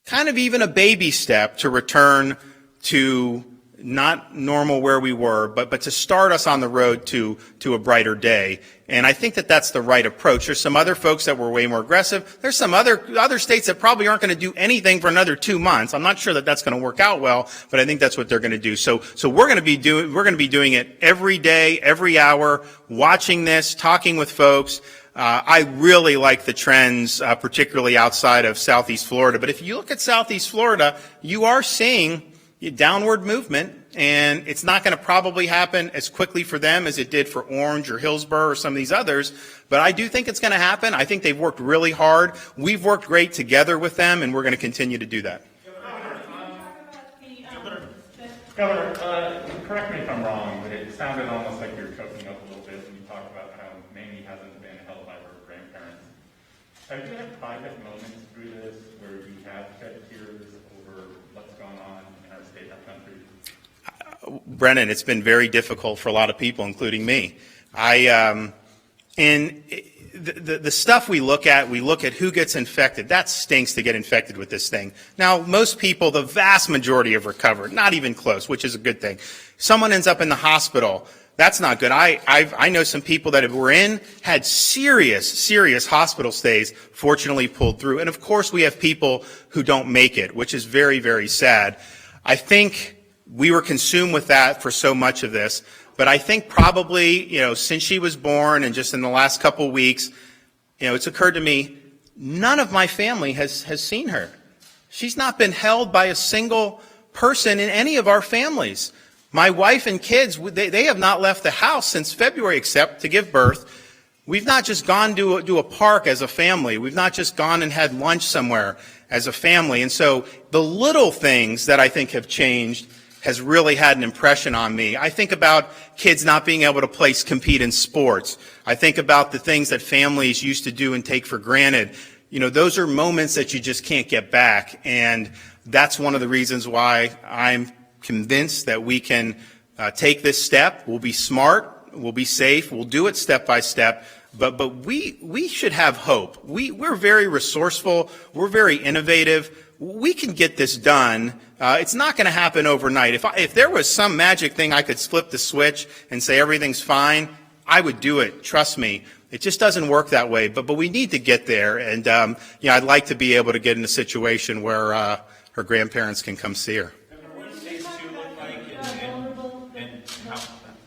S1: kind of even a baby step to return to not normal where we were, but to start us on the road to a brighter day. And I think that that's the right approach. There's some other folks that were way more aggressive. There's some other states that probably aren't going to do anything for another 2 months. I'm not sure that that's going to work out well, but I think that's what they're going to do. So we're going to be doing it every day, every hour, watching this, talking with folks. I really like the trends, particularly outside of Southeast Florida. But if you look at Southeast Florida, you are seeing downward movement, and it's not going to probably happen as quickly for them as it did for Orange or Hillsborough or some of these others, but I do think it's going to happen. I think they've worked really hard. We've worked great together with them, and we're going to continue to do that.
S3: Governor, correct me if I'm wrong, but it sounded almost like you're choking up a little bit when you talked about how Mamie hasn't been held by her grandparents. Have you had private moments through this where you have shed tears over what's going on in our state, our country?
S1: Brennan, it's been very difficult for a lot of people, including me. The stuff we look at who gets infected. That stinks to get infected with this thing. Now, most people, the vast majority have recovered, not even close, which is a good thing. Someone ends up in the hospital. That's not good. I know some people that had serious hospital stays, fortunately pulled through. And of course, we have people who don't make it, which is very, very sad. I think we were consumed with that for so much of this. But I think probably, since she was born and just in the last couple of weeks, it's occurred to me, none of my family has seen her. She's not been held by a single person in any of our families. My wife and kids, they have not left the house since February except to give birth. We've not just gone to a park as a family. We've not just gone and had lunch somewhere as a family. And so the little things that I think have changed has really had an impression on me. I think about kids not being able to compete in sports. I think about the things that families used to do and take for granted. Those are moments that you just can't get back. And that's one of the reasons why I'm convinced that we can take this step. We'll be smart. We'll be safe. We'll do it step by step. But we should have hope. We're very resourceful. We're very innovative. We can get this done. It's not going to happen overnight. If there was some magic thing I could flip the switch and say everything's fine, I would do it. Trust me. It just doesn't work that way. But we need to get there. And I'd like to be able to get in a situation where her grandparents can come see her.
S4: What does phase 2 look like,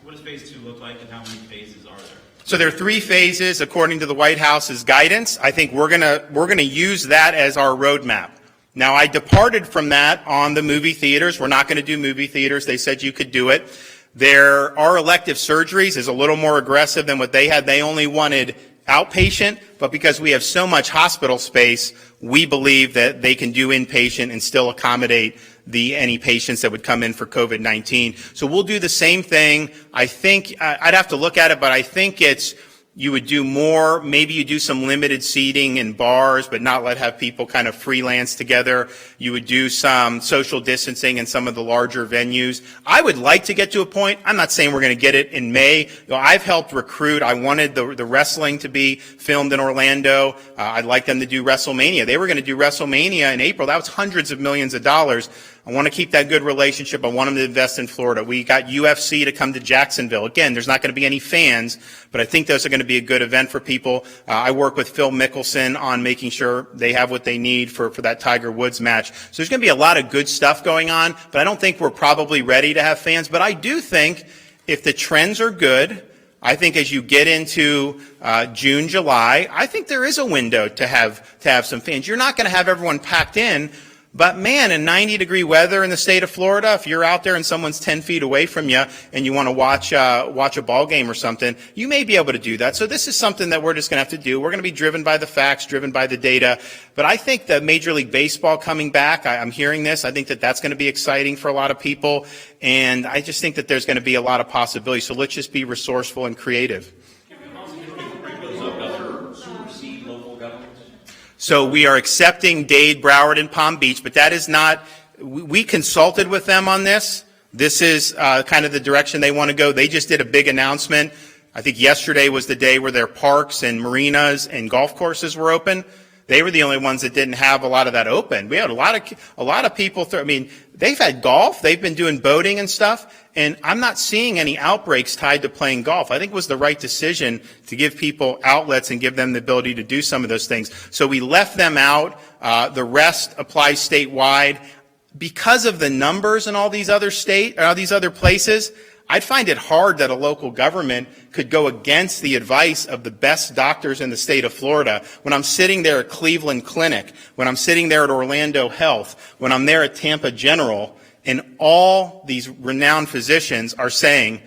S4: what does phase 2 look like, and how many phases are there?
S1: So there are 3 phases according to the White House's guidance. I think we're gonna use that as our roadmap. Now, I departed from that on the movie theaters. We're not going to do movie theaters. They said you could do it. There are elective surgeries is a little more aggressive than what they had. They only wanted outpatient, but because we have so much hospital space, we believe that they can do inpatient and still accommodate any patients that would come in for COVID-19. So we'll do the same thing. I think, I'd have to look at it, but I think you would do more, maybe you do some limited seating in bars, but not have people kind of freelance together. You would do some social distancing in some of the larger venues. I would like to get to a point, I'm not saying we're going to get it in May. I've helped recruit, I wanted the wrestling to be filmed in Orlando. I'd like them to do WrestleMania. They were going to do WrestleMania in April. That was hundreds of millions of dollars. I want to keep that good relationship. I want them to invest in Florida. We got UFC to come to Jacksonville. Again, there's not going to be any fans, but I think those are going to be a good event for people. I work with Phil Mickelson on making sure they have what they need for that Tiger Woods match. So there's going to be a lot of good stuff going on, but I don't think we're probably ready to have fans. But I do think if the trends are good, I think as you get into June, July, I think there is a window to have some fans. You're not going to have everyone packed in. But man, in 90-degree weather in the state of Florida, if you're out there and someone's 10 feet away from you and you want to watch a ball game or something, you may be able to do that. So this is something that we're just going to have to do. We're going to be driven by the facts, driven by the data. But I think that Major League Baseball coming back, I'm hearing this. I think that that's going to be exciting for a lot of people. And I just think that there's going to be a lot of possibilities. So let's just be resourceful and creative. So we are accepting Dade, Broward, and Palm Beach, but that is not, we consulted with them on this. This is kind of the direction they want to go. They just did a big announcement. I think yesterday was the day where their parks and marinas and golf courses were open. They were the only ones that didn't have a lot of that open. We had a lot of people. I mean, they've had golf. They've been doing boating and stuff. And I'm not seeing any outbreaks tied to playing golf. I think it was the right decision to give people outlets and give them the ability to do some of those things. So we left them out. The rest applies statewide. Because of the numbers in all these other places, I'd find it hard that a local government could go against the advice of the best doctors in the state of Florida. When I'm sitting there at Cleveland Clinic, when I'm sitting there at Orlando Health, when I'm there at Tampa General, and all these renowned physicians are saying,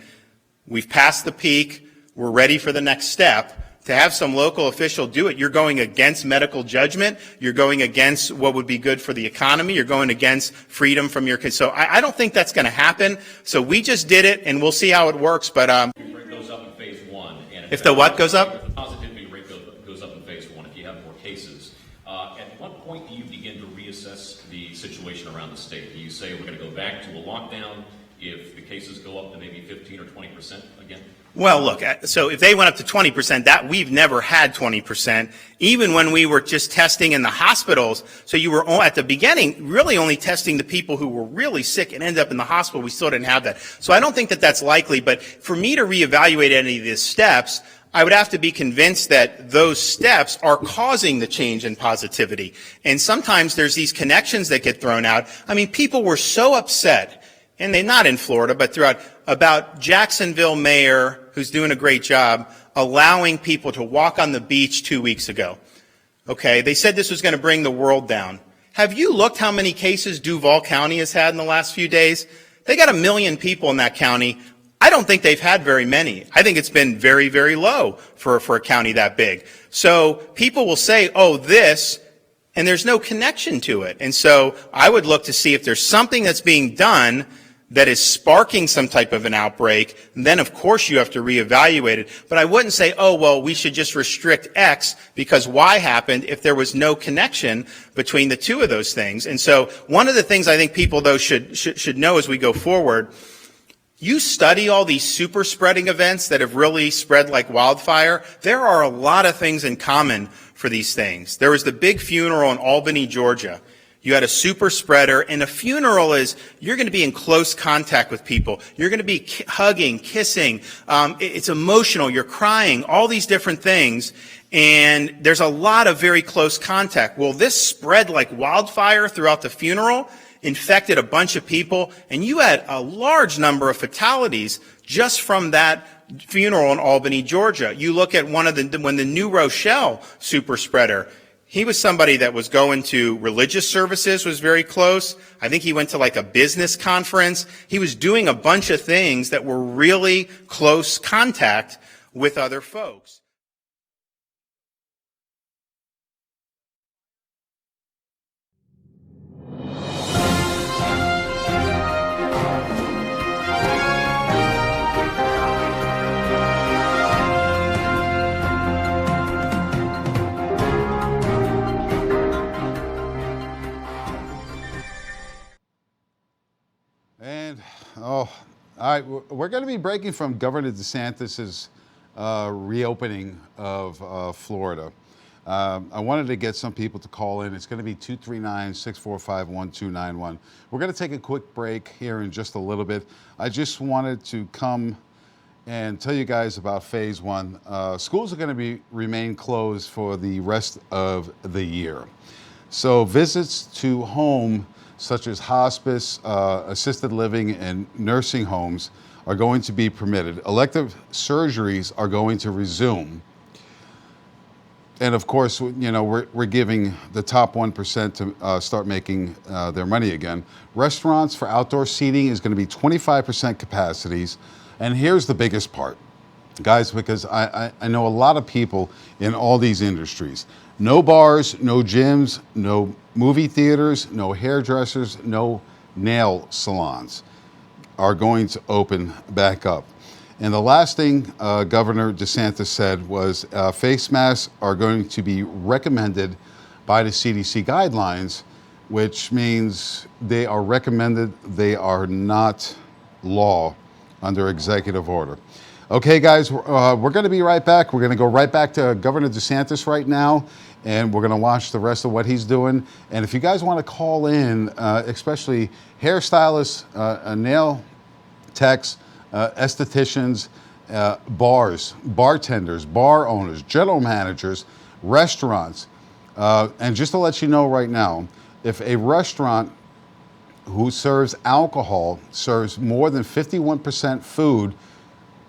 S1: we've passed the peak, we're ready for the next step. To have some local official do it, you're going against medical judgment, you're going against what would be good for the economy, you're going against freedom from your kids. So I don't think that's going to happen. So we just did it, and we'll see how it works. But
S5: rate goes up in phase one. And
S1: if the what goes up?
S5: If the positivity rate goes up in phase one, if you have more cases, at what point do you begin to reassess the situation around the state? Do you say we're going to go back to a lockdown if the cases go up to maybe 15 or 20% again?
S1: Well, look, so if they went up to 20%, that we've never had 20%, even when we were just testing in the hospitals. So you were at the beginning really only testing the people who were really sick and ended up in the hospital. We still didn't have that. So I don't think that that's likely. But for me to reevaluate any of these steps, I would have to be convinced that those steps are causing the change in positivity. And sometimes there's these connections that get thrown out. I mean, people were so upset, and they're not in Florida, but throughout, about Jacksonville mayor, who's doing a great job, allowing people to walk on the beach 2 weeks ago. Okay, they said this was going to bring the world down. Have you looked how many cases Duval County has had in the last few days? They got 1 million people in that county. I don't think they've had very many. I think it's been very, very low for a county that big. So people will say, oh, this, and there's no connection to it. And so I would look to see if there's something that's being done that is sparking some type of an outbreak, then of course you have to reevaluate it. But I wouldn't say, oh, well, we should just restrict X because Y happened if there was no connection between the two of those things. And so one of the things I think people, though, should know as we go forward, you study all these super spreading events that have really spread like wildfire, there are a lot of things in common for these things. There was the big funeral in Albany, Georgia. You had a super spreader, and a funeral is, you're going to be in close contact with people. You're going to be hugging, kissing. It's emotional. You're crying, all these different things. And there's a lot of very close contact. Well, this spread like wildfire throughout the funeral, infected a bunch of people, and you had a large number of fatalities just from that funeral in Albany, Georgia. You look at when the New Rochelle super spreader, he was somebody that was going to religious services, was very close. I think he went to like a business conference. He was doing a bunch of things that were really close contact with other folks.
S6: And, all right, we're going to be breaking from Governor DeSantis's reopening of Florida. I wanted to get some people to call in. It's going to be 239-645-1291. We're going to take a quick break here in just a little bit. I just wanted to come and tell you guys about phase one. Schools are going to remain closed for the rest of the year. So visits to home, such as hospice, assisted living, and nursing homes are going to be permitted. Elective surgeries are going to resume. And of course, you know, we're giving the top 1% to start making their money again. Restaurants for outdoor seating is going to be 25% capacities. And here's the biggest part, guys, because I know a lot of people in all these industries. No bars, no gyms, no movie theaters, no hairdressers, no nail salons are going to open back up. And the last thing Governor DeSantis said was face masks are going to be recommended by the CDC guidelines, which means they are recommended, they are not law under executive order. Okay, guys, we're going to be right back. We're going to go right back to Governor DeSantis right now, and we're going to watch the rest of what he's doing. And if you guys want to call in, especially hairstylists, nail techs, estheticians, bars, bartenders, bar owners, general managers, restaurants, and just to let you know right now, if a restaurant who serves alcohol serves more than 51% food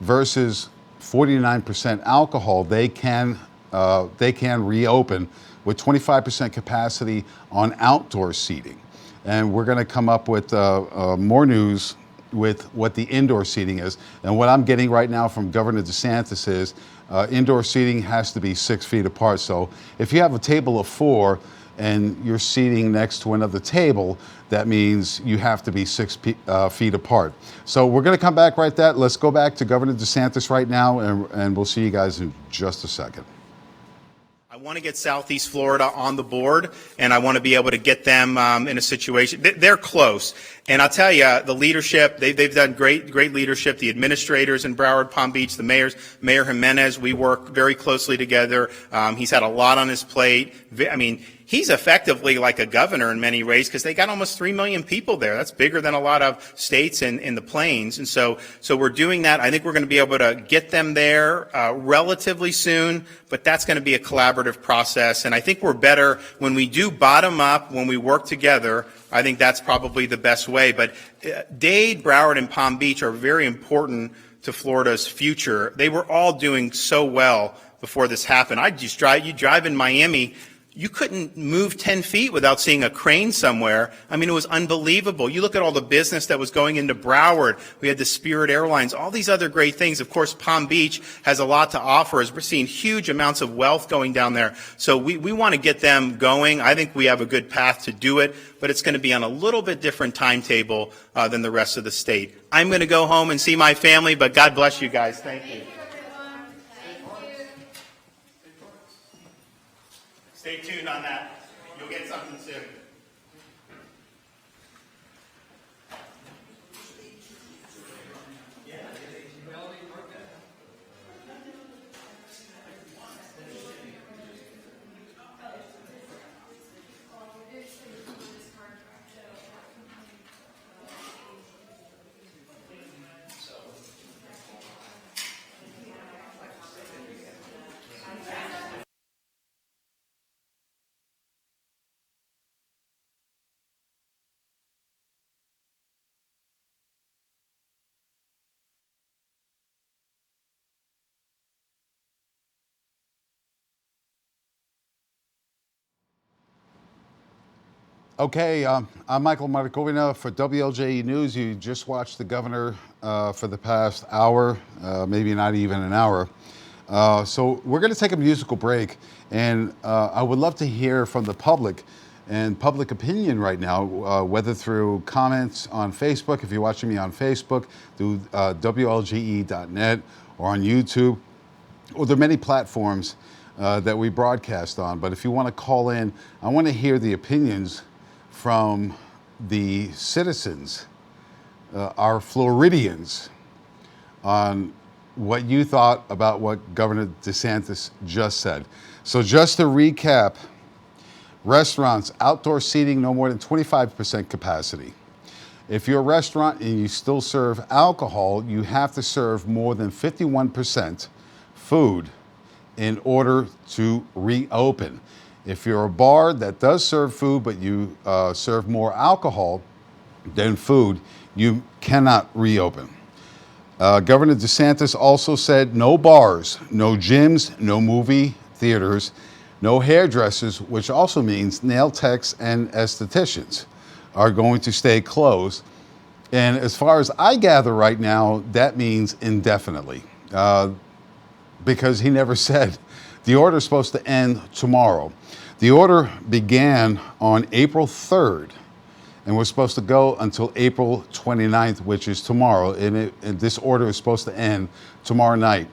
S6: versus 49% alcohol, they can reopen with 25% capacity on outdoor seating. And we're going to come up with more news with what the indoor seating is. And what I'm getting right now from Governor DeSantis is indoor seating has to be 6 feet apart. So if you have a table of 4 and you're seating next to another table, that means you have to be 6 feet apart. So we're going to come back right there. Let's go back to Governor DeSantis right now, and we'll see you guys in just a second.
S1: I want to get Southeast Florida on the board, and I want to be able to get them in a situation. They're close. And I'll tell you, the leadership, they've done great leadership. The administrators in Broward, Palm Beach, the mayors, Mayor Jimenez, we work very closely together. He's had a lot on his plate. I mean, he's effectively like a governor in many ways because they got almost 3 million people there. That's bigger than a lot of states in the plains. And so we're doing that. I think we're going to be able to get them there relatively soon, but that's going to be a collaborative process. And I think we're better when we do bottom up, when we work together. I think that's probably the best way. But Dade, Broward, and Palm Beach are very important to Florida's future. They were all doing so well before this happened. You drive in Miami, you couldn't move 10 feet without seeing a crane somewhere. I mean, it was unbelievable. You look at all the business that was going into Broward. We had the Spirit Airlines, all these other great things. Of course, Palm Beach has a lot to offer as we're seeing huge amounts of wealth going down there. So we want to get them going. I think we have a good path to do it, but it's going to be on a little bit different timetable than the rest of the state. I'm going to go home and see my family, but God bless you guys. Thank you. Stay tuned on that. You'll get something soon.
S6: Okay, I'm Michael Markovina for WLJE News. You just watched the governor for the past hour, maybe not even an hour. So we're going to take a musical break, and I would love to hear from the public and public opinion right now, whether through comments on Facebook, if you're watching me on Facebook, through WLJE.net, or on YouTube, or there are many platforms that we broadcast on. But if you want to call in, I want to hear the opinions from the citizens, our Floridians, on what you thought about what Governor DeSantis just said. So just to recap, restaurants, outdoor seating, no more than 25% capacity. If you're a restaurant and you still serve alcohol, you have to serve more than 51% food in order to reopen. If you're a bar that does serve food, but you serve more alcohol than food, you cannot reopen. Governor DeSantis also said no bars, no gyms, no movie theaters, no hairdressers, which also means nail techs and estheticians are going to stay closed. And as far as I gather right now, that means indefinitely, because he never said the order is supposed to end tomorrow. The order began on April 3rd and was supposed to go until April 29th, which is tomorrow. And this order is supposed to end tomorrow night,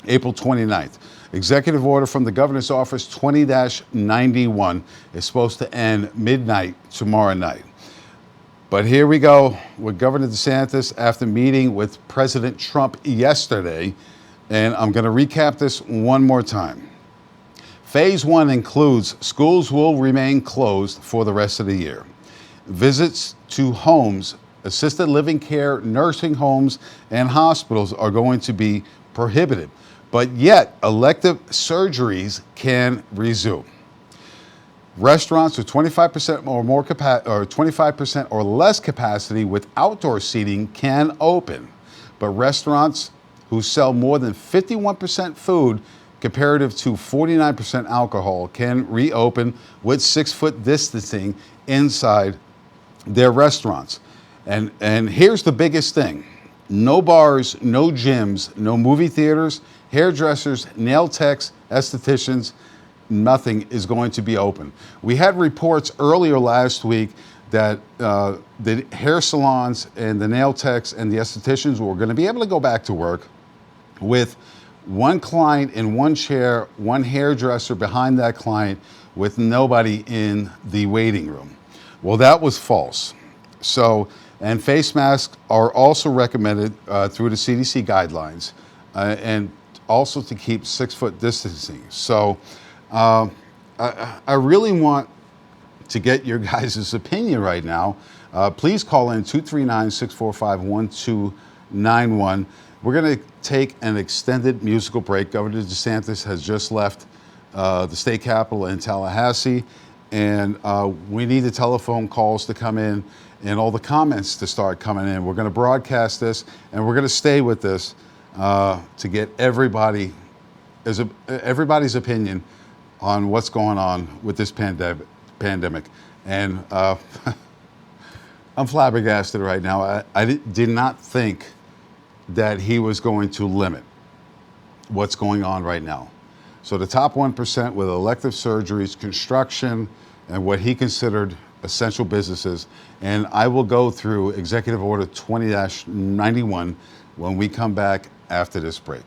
S6: April 29th. Executive order from the governor's office 20-91 is supposed to end midnight tomorrow night. But here we go with Governor DeSantis after meeting with President Trump yesterday. And I'm going to recap this one more time. Phase 1 includes schools will remain closed for the rest of the year. Visits to homes, assisted living care, nursing homes, and hospitals are going to be prohibited. But yet, elective surgeries can resume. Restaurants with 25% or more or 25% or less capacity with outdoor seating can open. But restaurants who sell more than 51% food comparative to 49% alcohol can reopen with 6-foot distancing inside their restaurants. And here's the biggest thing. No bars, no gyms, no movie theaters, hairdressers, nail techs, estheticians, nothing is going to be open. We had reports earlier last week that the hair salons and the nail techs and the estheticians were going to be able to go back to work with one client in one chair, one hairdresser behind that client with nobody in the waiting room. Well, that was false. So, and face masks are also recommended through the CDC guidelines and also to keep 6-foot distancing. So I really want to get your guys' opinion right now. Please call in 239-645-1291. We're going to take an extended musical break. Governor DeSantis has just left the state capitol in Tallahassee, and we need the telephone calls to come in and all the comments to start coming in. We're going to broadcast this, and we're going to stay with this to get everybody's opinion on what's going on with this pandemic. And I'm flabbergasted right now. I did not think that he was going to limit what's going on right now. So the top 1% with elective surgeries, construction, and what he considered essential businesses. And I will go through Executive Order 20-91 when we come back after this break.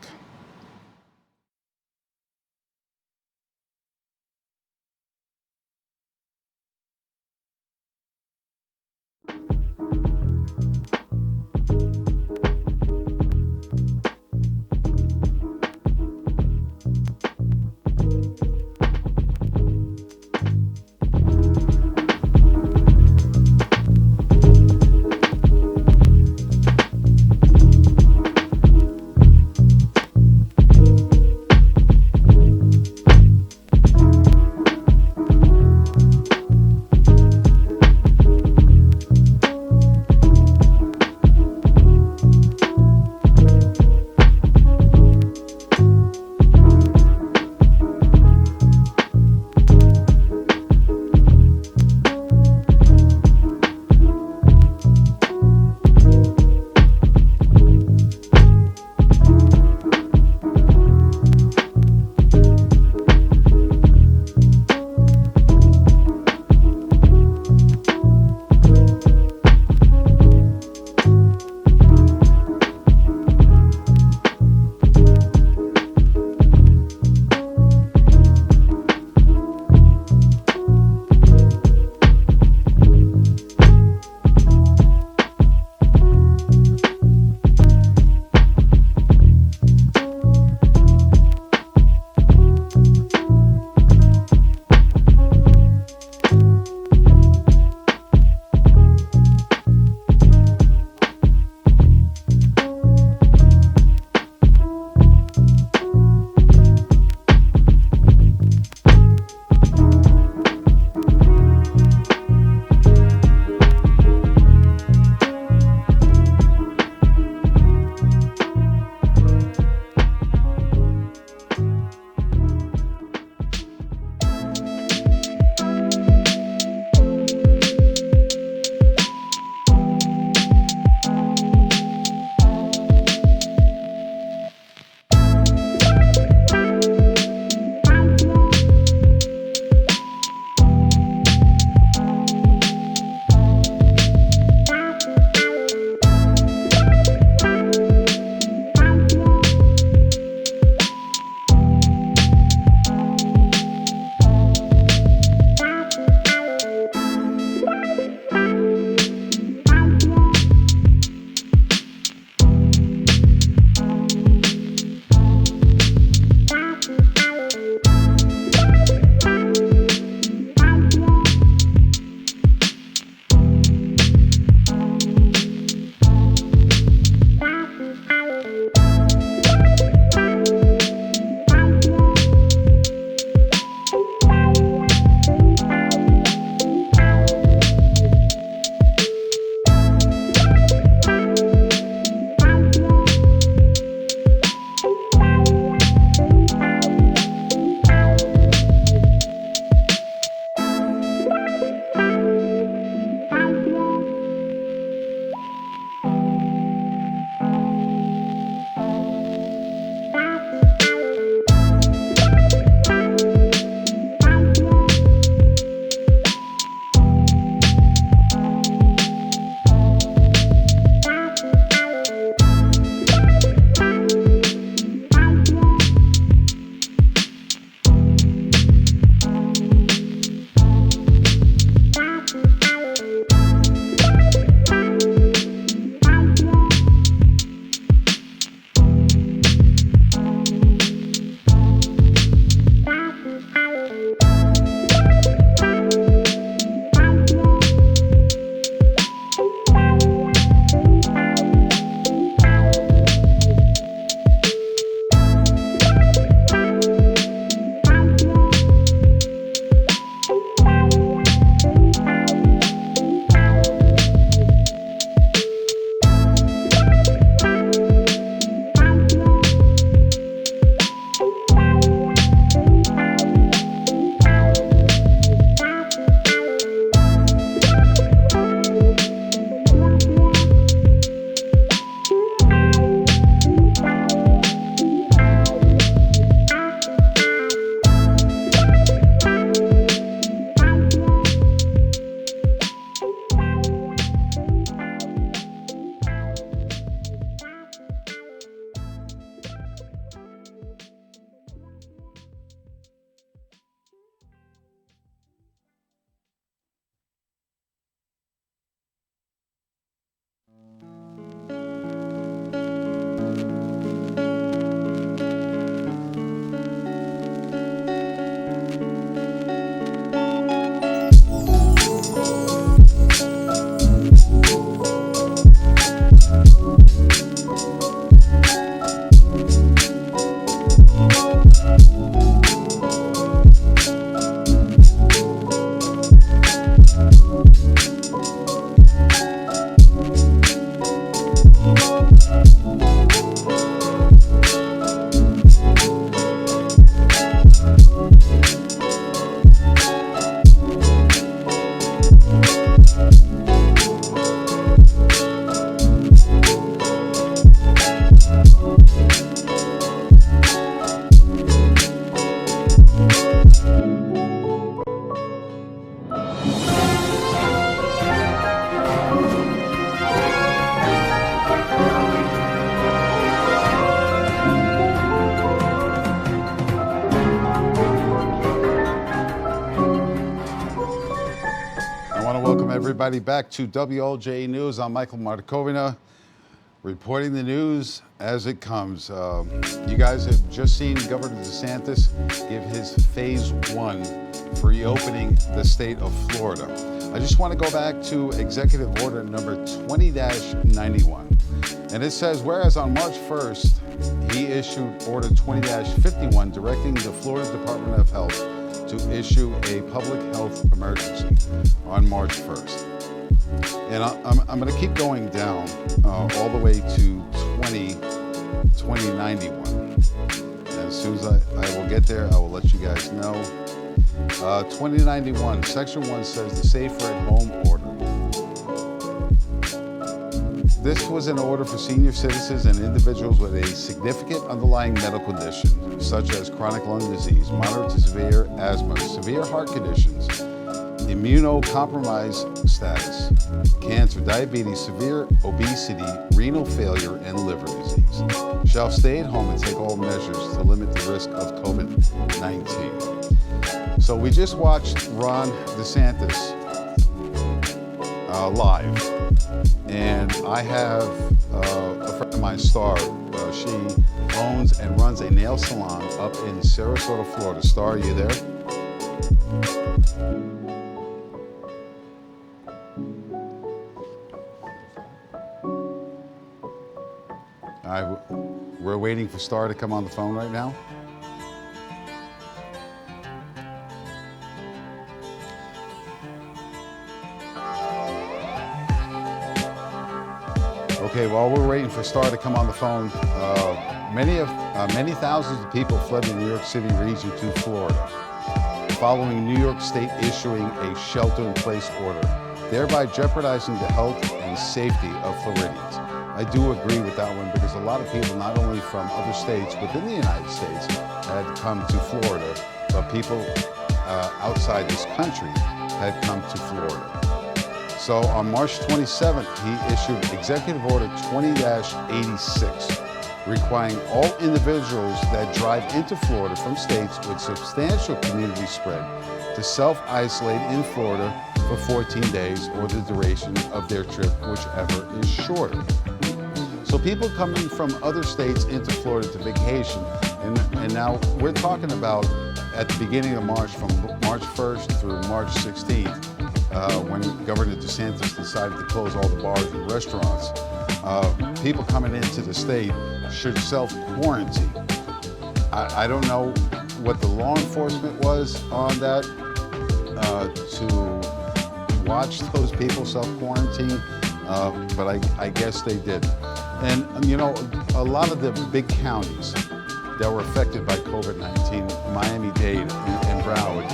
S6: everybody, back to WLJE News. I'm Michael Markovina, reporting the news as it comes. You guys have just seen Governor DeSantis give his phase 1 for reopening the state of Florida. I just want to go back to Executive Order number 20-91. And it says, whereas on March 1st, he issued Order 20-51 directing the Florida Department of Health to issue a public health emergency on March 1st. And I'm going to keep going down all the way to 2091. And as soon as I will get there, I will let you guys know. 2091, Section 1 says the Safer at Home Order. This was an order for senior citizens and individuals with a significant underlying medical condition, such as chronic lung disease, moderate to severe asthma, severe heart conditions, immunocompromised status, cancer, diabetes, severe obesity, renal failure, and liver disease, shall stay at home and take all measures to limit the risk of COVID-19. So we just watched Ron DeSantis live, and I have a friend of mine, Star. She owns and runs a nail salon up in Sarasota, Florida. Star, are you there? All right, we're waiting for Star to come on the phone right now. Okay, while we're waiting for Star to come on the phone, many thousands of people fled the New York City region to Florida, following New York State issuing a shelter-in-place order, thereby jeopardizing the health and safety of Floridians. I do agree with that one because a lot of people, not only from other states within the United States, had come to Florida, but people outside this country had come to Florida. So on March 27th, he issued Executive Order 20-86, requiring all individuals that drive into Florida from states with substantial community spread to self-isolate in Florida for 14 days or the duration of their trip, whichever is shorter. So people coming from other states into Florida to vacation, and now we're talking about at the beginning of March, from March 1st through March 16th, when Governor DeSantis decided to close all the bars and restaurants, people coming into the state should self-quarantine. I don't know what the law enforcement was on that to watch those people self-quarantine, but I guess they did. And you know, a lot of the big counties that were affected by COVID-19, Miami-Dade and Broward,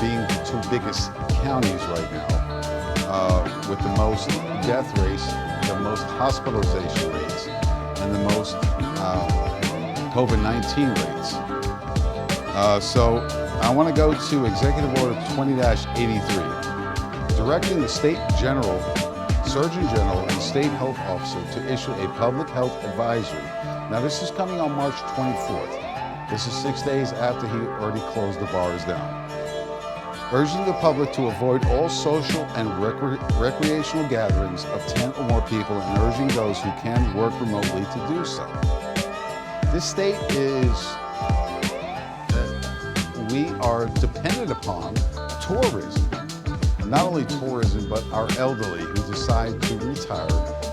S6: being the two biggest counties right now, with the most death rates, the most hospitalization rates, and the most COVID-19 rates. So I want to go to Executive Order 20-83, directing the State General, Surgeon General, and State Health Officer to issue a public health advisory. Now this is coming on March 24th. This is 6 days after he already closed the bars down. Urging the public to avoid all social and recreational gatherings of 10 or more people, and urging those who can work remotely to do so. This state we are dependent upon tourism. Not only tourism, but our elderly who decide to retire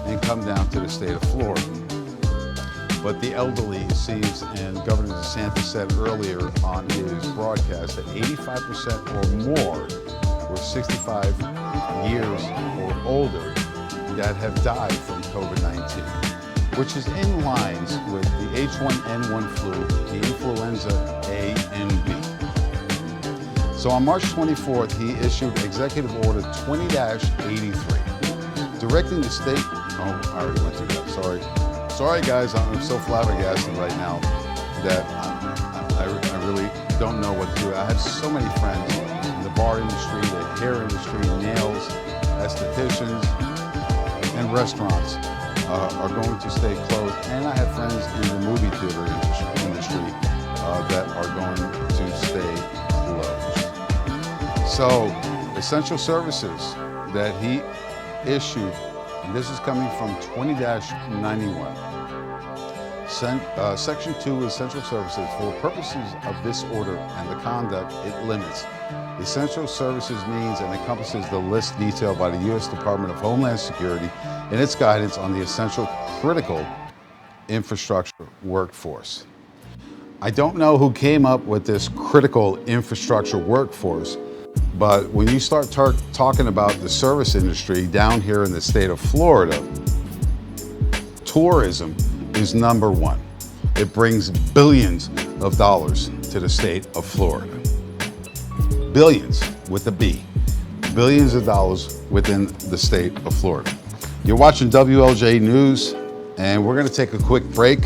S6: and come down to the state of Florida. But the elderly, it seems, and Governor DeSantis said earlier on his broadcast that 85% or more were 65 years or older that have died from COVID-19, which is in lines with the H1N1 flu, the influenza A and B. So on March 24th, he issued Executive Order 20-83, directing the state, oh, I already went through that, sorry. Sorry guys, I'm so flabbergasted right now that I really don't know what to do. I have so many friends in the bar industry, the hair industry, nails, estheticians, and restaurants are going to stay closed. And I have friends in the movie theater industry that are going to stay closed. So, essential services that he issued, and this is coming from 20-91. Section 2 Essential Services. For purposes of this order and the conduct it limits, essential services means and encompasses the list detailed by the U.S. Department of Homeland Security in its guidance on the essential critical infrastructure workforce. I don't know who came up with this critical infrastructure workforce, but when you start talking about the service industry down here in the state of Florida, tourism is number one. It brings billions of dollars to the state of Florida. Billions with a B. Billions of dollars within the state of Florida. You're watching WLJE News, and we're going to take a quick break.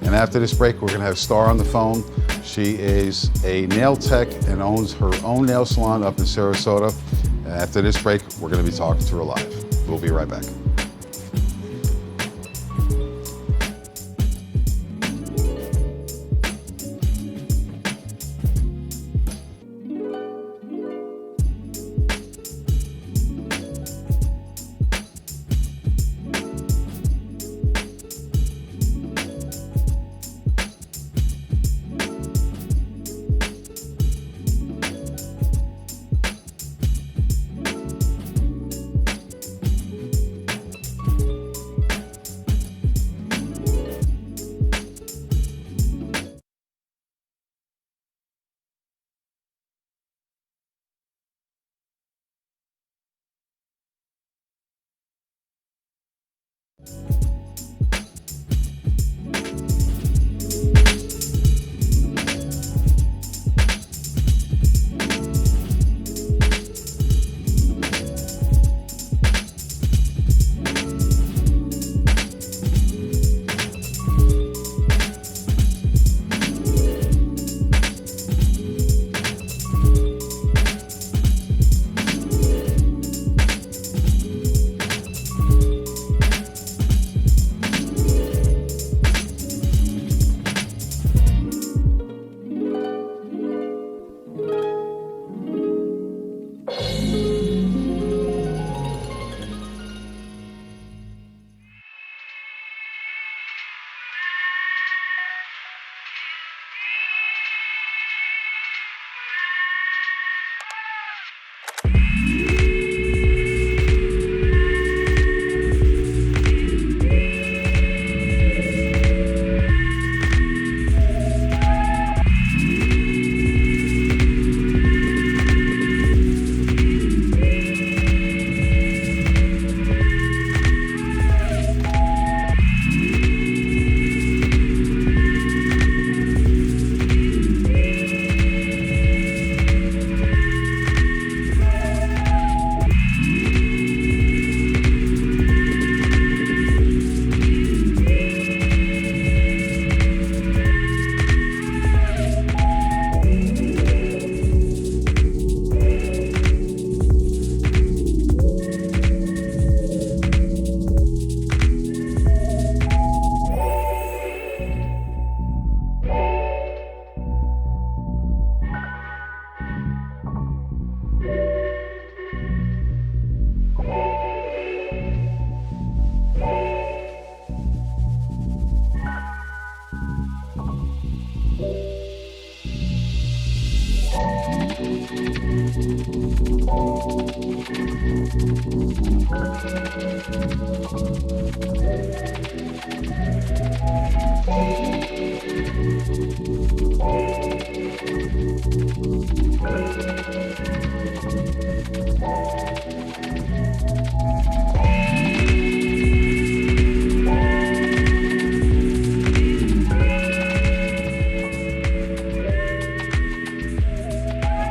S6: And after this break, we're going to have Star on the phone. She is a nail tech and owns her own nail salon up in Sarasota. And after this break, we're going to be talking to her live. We'll be right back.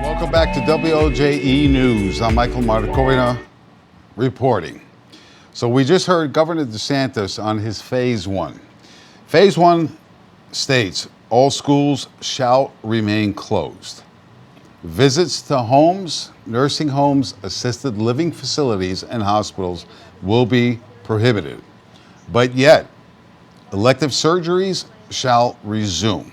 S6: Welcome back to WLJE News. I'm Michael Marticorina reporting. So we just heard Governor DeSantis on his Phase 1. Phase 1 states all schools shall remain closed. Visits to homes, nursing homes, assisted living facilities, and hospitals will be prohibited. But yet, elective surgeries shall resume.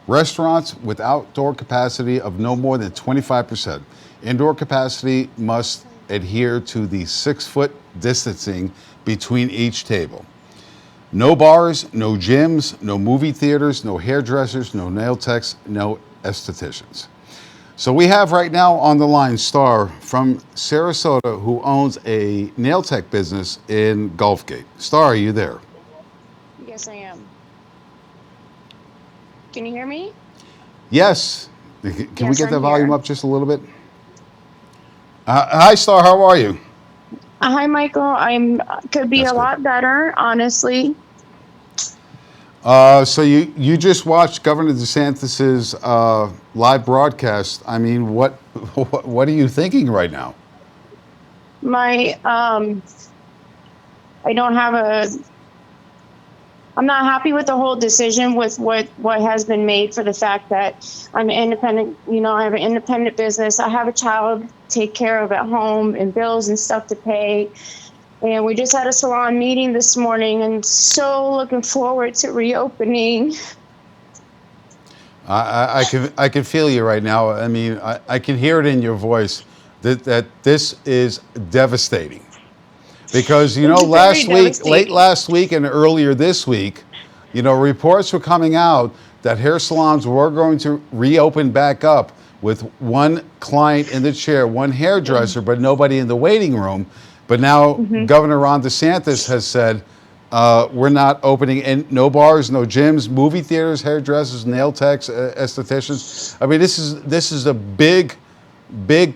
S6: Restaurants with outdoor capacity of no more than 25%. Indoor capacity must adhere to the 6-foot distancing between each table. No bars, no gyms, no movie theaters, no hairdressers, no nail techs, no estheticians. So we have right now on the line Star from Sarasota, who owns a nail tech business in Gulfgate. Star, are you there?
S7: Yes, I am. Can you hear me?
S6: Yes. Can we
S7: Yes,
S6: get the
S7: I'm
S6: volume
S7: here.
S6: up just a little bit? Hi, Star. How are you?
S7: Hi, Michael. Could be
S6: That's
S7: a
S6: good.
S7: lot better, honestly.
S6: So you just watched Governor DeSantis's live broadcast. I mean, what are you thinking right now?
S7: My I don't have a. I'm not happy with the whole decision with what has been made for the fact that I'm independent. You know, I have an independent business. I have a child to take care of at home and bills and stuff to pay. And we just had a salon meeting this morning and so looking forward to reopening.
S6: I can feel you right now. I mean, I can hear it in your voice that this is devastating. Because, you know,
S7: It's very
S6: late
S7: devastating.
S6: last week and earlier this week, you know, reports were coming out that hair salons were going to reopen back up with one client in the chair, one hairdresser, but nobody in the waiting room. But now Governor Ron DeSantis has said, we're not opening no bars, no gyms, movie theaters, hairdressers, nail techs, estheticians. I mean, this is a big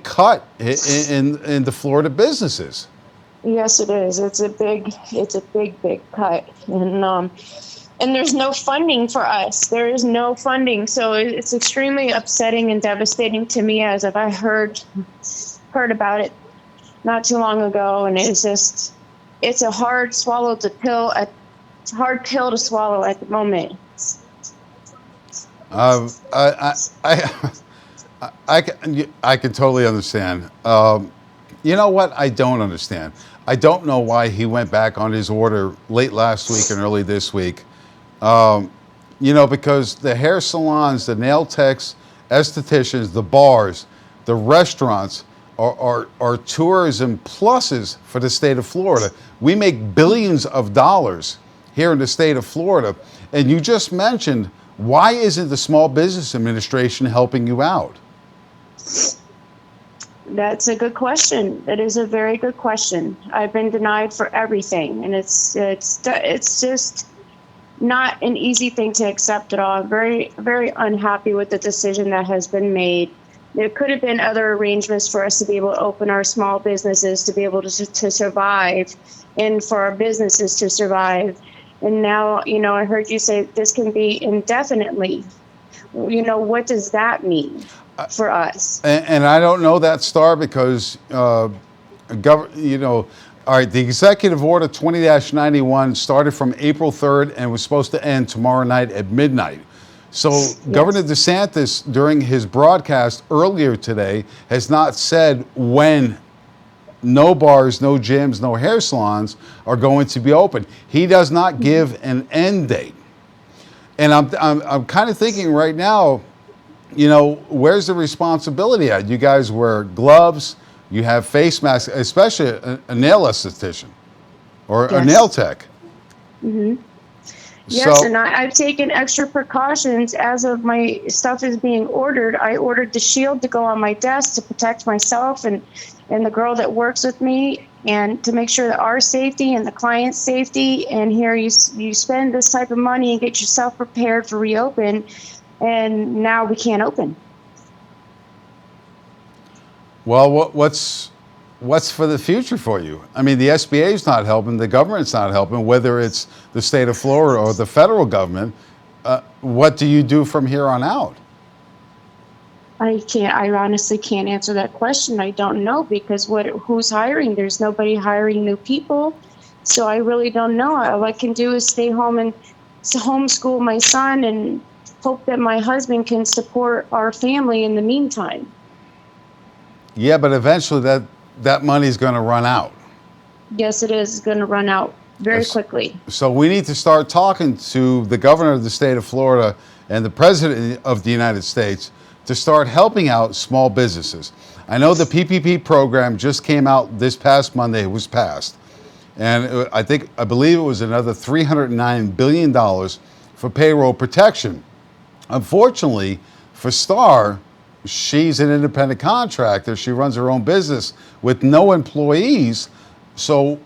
S6: cut in the Florida businesses.
S7: Yes, it is. It's a big cut, and there's no funding for us. There is no funding, so it's extremely upsetting and devastating to me as if I heard about it not too long ago, and it's a hard swallow to pill. It's a hard pill to swallow at the moment.
S6: I can totally understand. You know what? I don't understand. I don't know why he went back on his order late last week and early this week. You know, because the hair salons, the nail techs, estheticians, the bars, the restaurants are tourism pluses for the state of Florida. We make billions of dollars here in the state of Florida. And you just mentioned, why isn't the Small Business Administration helping you out?
S7: That's a good question. That is a very good question. I've been denied for everything, and it's just not an easy thing to accept at all. I'm very, very unhappy with the decision that has been made. There could have been other arrangements for us to be able to open our small businesses, to be able to survive, and for our businesses to survive. And now, you know, I heard you say this can be indefinitely. You know, what does that mean for us?
S6: And I don't know that, Star, because, you know, all right, the executive order 20-91 started from April 3rd and was supposed to end tomorrow night at midnight. So Governor DeSantis, during his broadcast earlier today, has not said when no bars, no gyms, no hair salons are going to be open. He does not give an end date. And I'm kind of thinking right now, you know, where's the responsibility at? You guys wear gloves, you have face masks, especially a nail esthetician or a nail tech.
S7: Yes,
S6: So,
S7: and I've taken extra precautions as of my stuff is being ordered. I ordered the shield to go on my desk to protect myself and the girl that works with me, and to make sure that our safety and the client's safety. And here you spend this type of money and get yourself prepared for reopen, and now we can't open.
S6: well, what's for the future for you? I mean, the SBA is not helping, the government's not helping, whether it's the state of Florida or the federal government. What do you do from here on out?
S7: I honestly can't answer that question. I don't know, because who's hiring? There's nobody hiring new people. So I really don't know. All I can do is stay home and homeschool my son and hope that my husband can support our family in the meantime.
S6: Yeah, but eventually that money's going to run out.
S7: Yes, it is going to run out very quickly.
S6: So we need to start talking to the governor of the state of Florida and the president of the United States to start helping out small businesses. I know the PPP program just came out this past Monday, it was passed. And I believe it was another $309 billion for payroll protection. Unfortunately, for Star, she's an independent contractor. She runs her own business with no employees. So,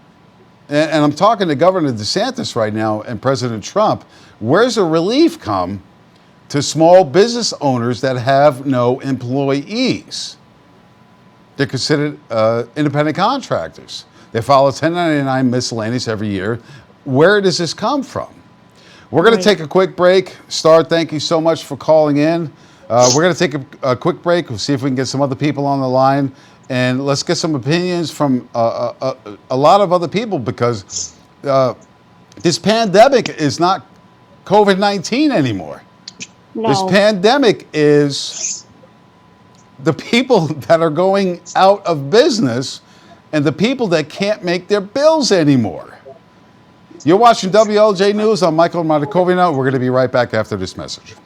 S6: and I'm talking to Governor DeSantis right now and President Trump, where's the relief come to small business owners that have no employees? They're considered independent contractors. They file a 1099 miscellaneous every year. Where does this come from? We're going to take a quick break. Star, thank you so much for calling in. We're going to take a quick break. We'll see if we can get some other people on the line. And let's get some opinions from a lot of other people, because this pandemic is not COVID-19 anymore.
S7: No.
S6: This pandemic is the people that are going out of business and the people that can't make their bills anymore. You're watching WLJ News. I'm Michael Markovina. We're going to be right back after this message.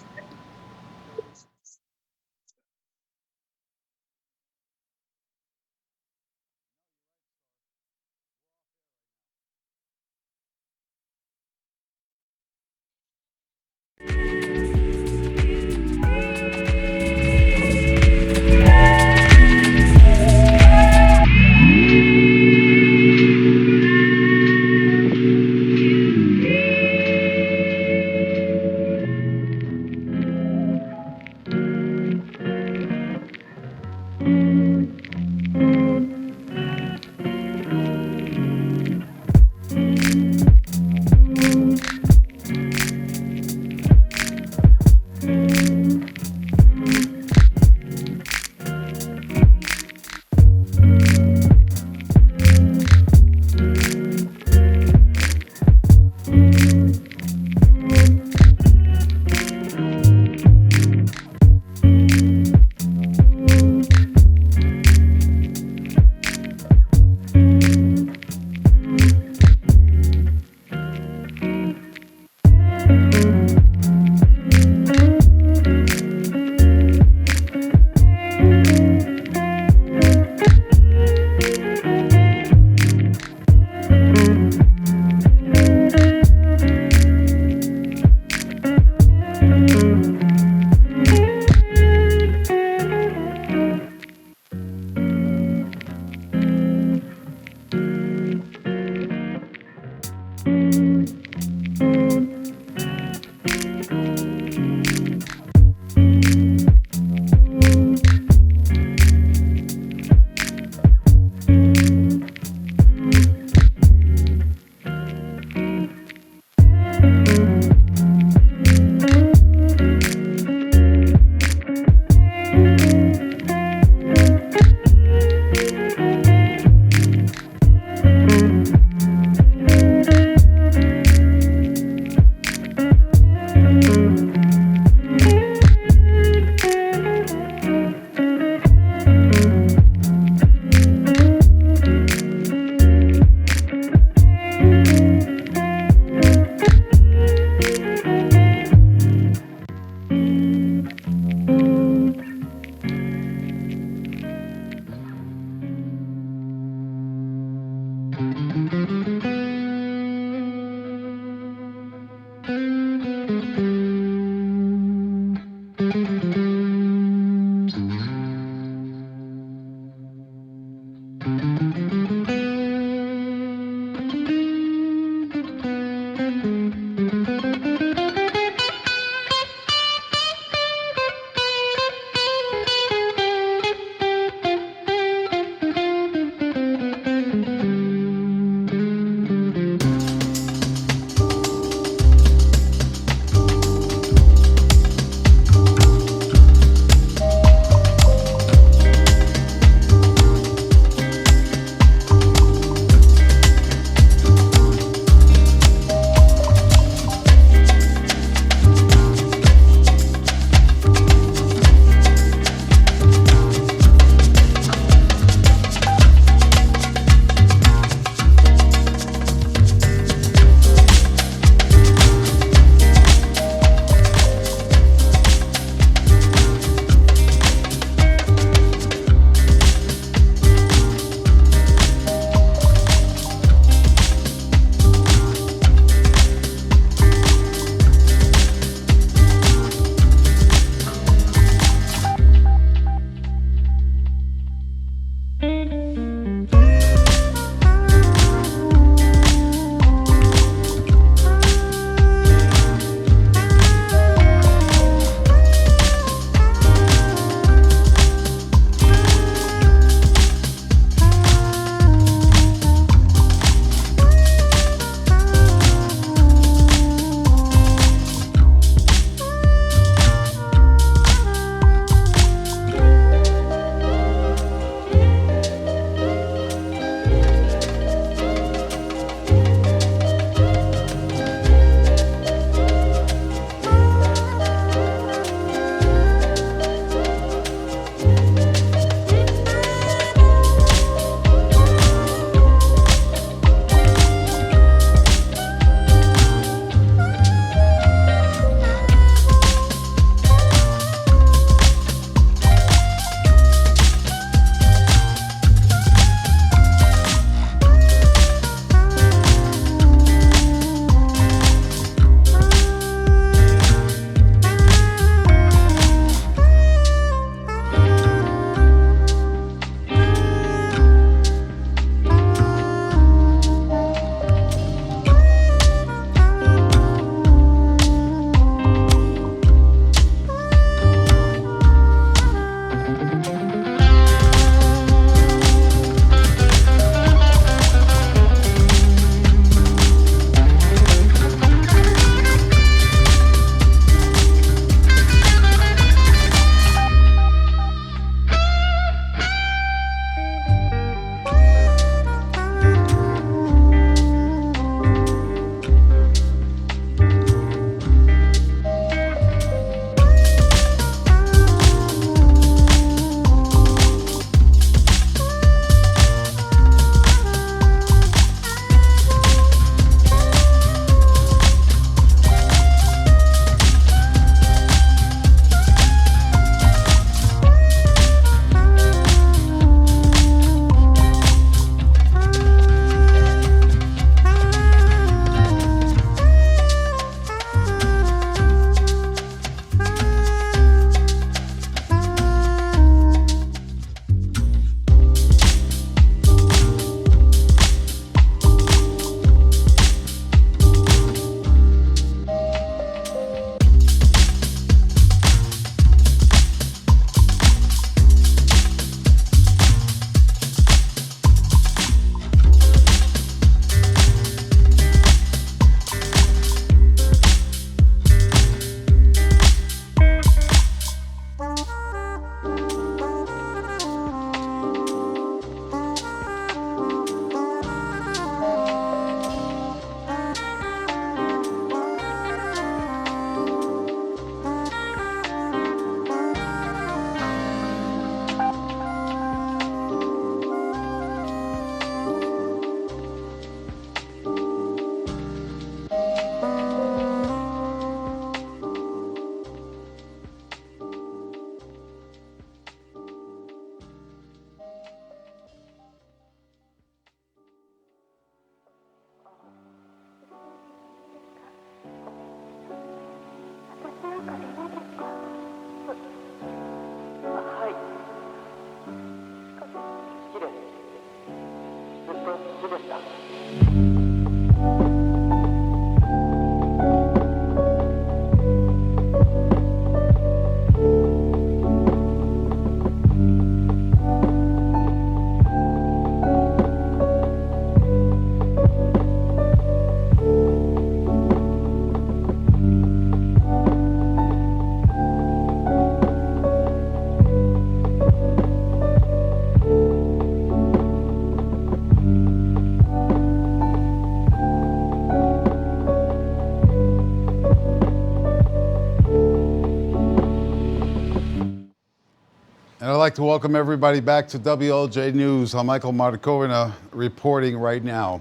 S6: like to welcome everybody back to WLJ News. I'm Michael Markovina reporting right now.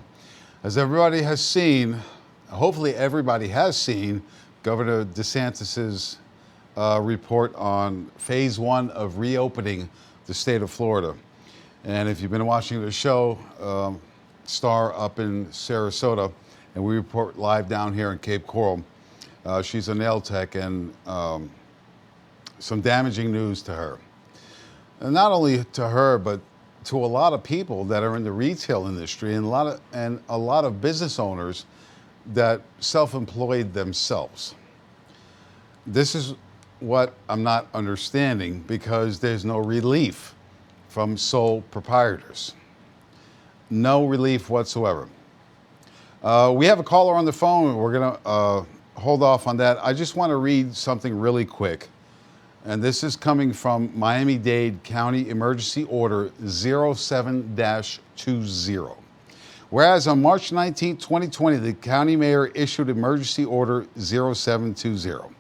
S6: As everybody has seen, hopefully everybody has seen Governor DeSantis's report on phase one of reopening the state of Florida. And if you've been watching the show, Star up in Sarasota, and we report live down here in Cape Coral. She's a nail tech, and some damaging news to her. And not only to her, but to a lot of people that are in the retail industry and a lot of business owners that self-employed themselves. This is what I'm not understanding, because there's no relief from sole proprietors. No relief whatsoever. We have a caller on the phone. We're going to hold off on that. I just want to read something really quick. And this is coming from Miami-Dade County Emergency Order 07-20. Whereas on March 19, 2020, the county mayor issued Emergency Order 0720.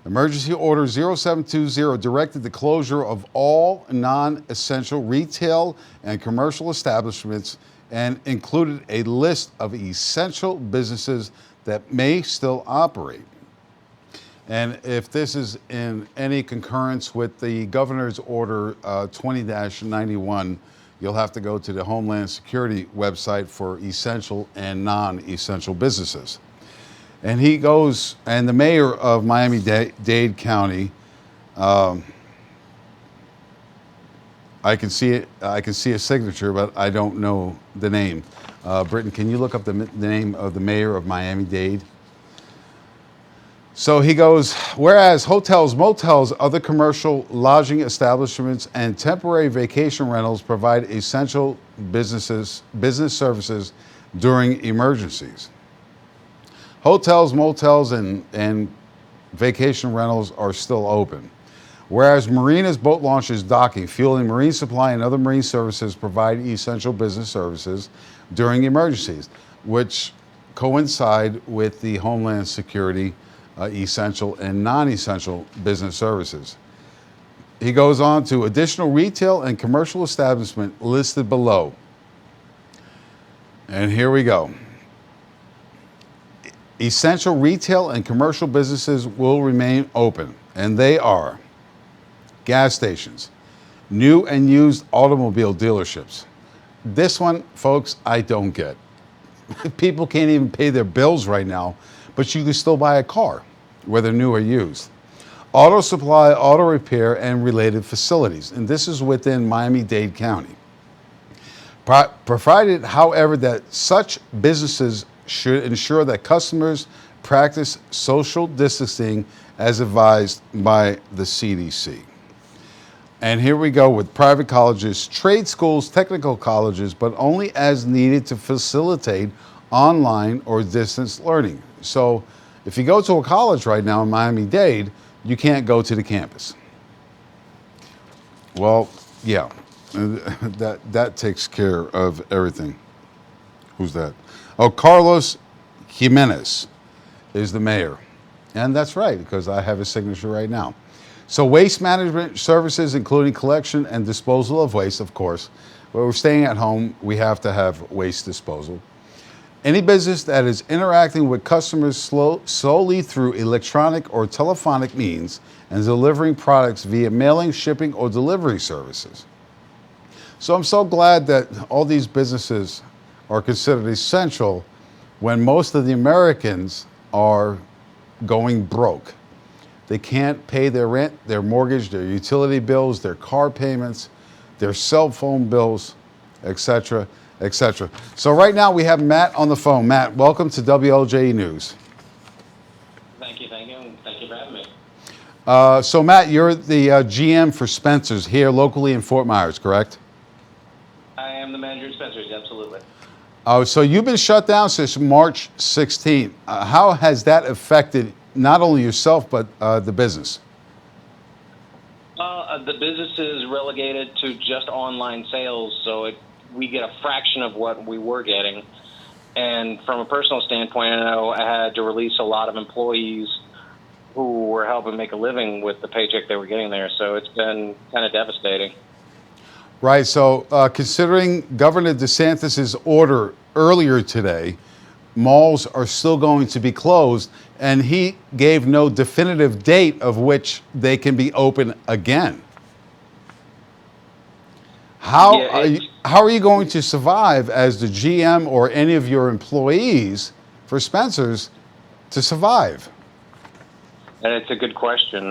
S6: Emergency Order 0720 directed the closure of all non-essential retail and commercial establishments and included a list of essential businesses that may still operate. And if this is in any concurrence with the governor's order 20-91, you'll have to go to the Homeland Security website for essential and non-essential businesses. And he goes, and the mayor of Miami-Dade County, I can see it. I can see a signature, but I don't know the name. Britton, can you look up the name of the mayor of Miami-Dade? So he goes, whereas hotels, motels, other commercial lodging establishments, and temporary vacation rentals provide essential business services during emergencies. Hotels, motels, and vacation rentals are still open. Whereas marinas, boat launches, docking, fueling, marine supply, and other marine services provide essential business services during emergencies, which coincide with the Homeland Security essential and non-essential business services. He goes on to additional retail and commercial establishment listed below. And here we go. Essential retail and commercial businesses will remain open, and they are gas stations, new and used automobile dealerships. This one, folks, I don't get. People can't even pay their bills right now, but you can still buy a car, whether new or used. Auto supply, auto repair, and related facilities. And this is within Miami-Dade County. Provided, however, that such businesses should ensure that customers practice social distancing as advised by the CDC. And here we go with private colleges, trade schools, technical colleges, but only as needed to facilitate online or distance learning. So if you go to a college right now in Miami-Dade, you can't go to the campus. Well, yeah, that takes care of everything. Who's that? Oh, Carlos Jimenez is the mayor. And that's right, because I have his signature right now. So waste management services, including collection and disposal of waste, of course. When we're staying at home, we have to have waste disposal. Any business that is interacting with customers solely through electronic or telephonic means and delivering products via mailing, shipping, or delivery services. So I'm so glad that all these businesses are considered essential when most of the Americans are going broke. They can't pay their rent, their mortgage, their utility bills, their car payments, their cell phone bills, etc., etc. So right now we have Matt on the phone. Matt, welcome to WLJE News.
S8: Thank you, and thank you for having me.
S6: So Matt, you're the GM for Spencer's here locally in Fort Myers, correct?
S8: I am the manager at Spencer's, absolutely.
S6: So you've been shut down since March 16th. How has that affected not only yourself, but the business?
S8: The business is relegated to just online sales, so we get a fraction of what we were getting. And from a personal standpoint, I know I had to release a lot of employees who were helping make a living with the paycheck they were getting there. So it's been kind of devastating.
S6: Right. So, considering Governor DeSantis's order earlier today, malls are still going to be closed, and he gave no definitive date of which they can be open again. How are you going to survive as the GM or any of your employees for Spencer's to survive?
S8: And it's a good question.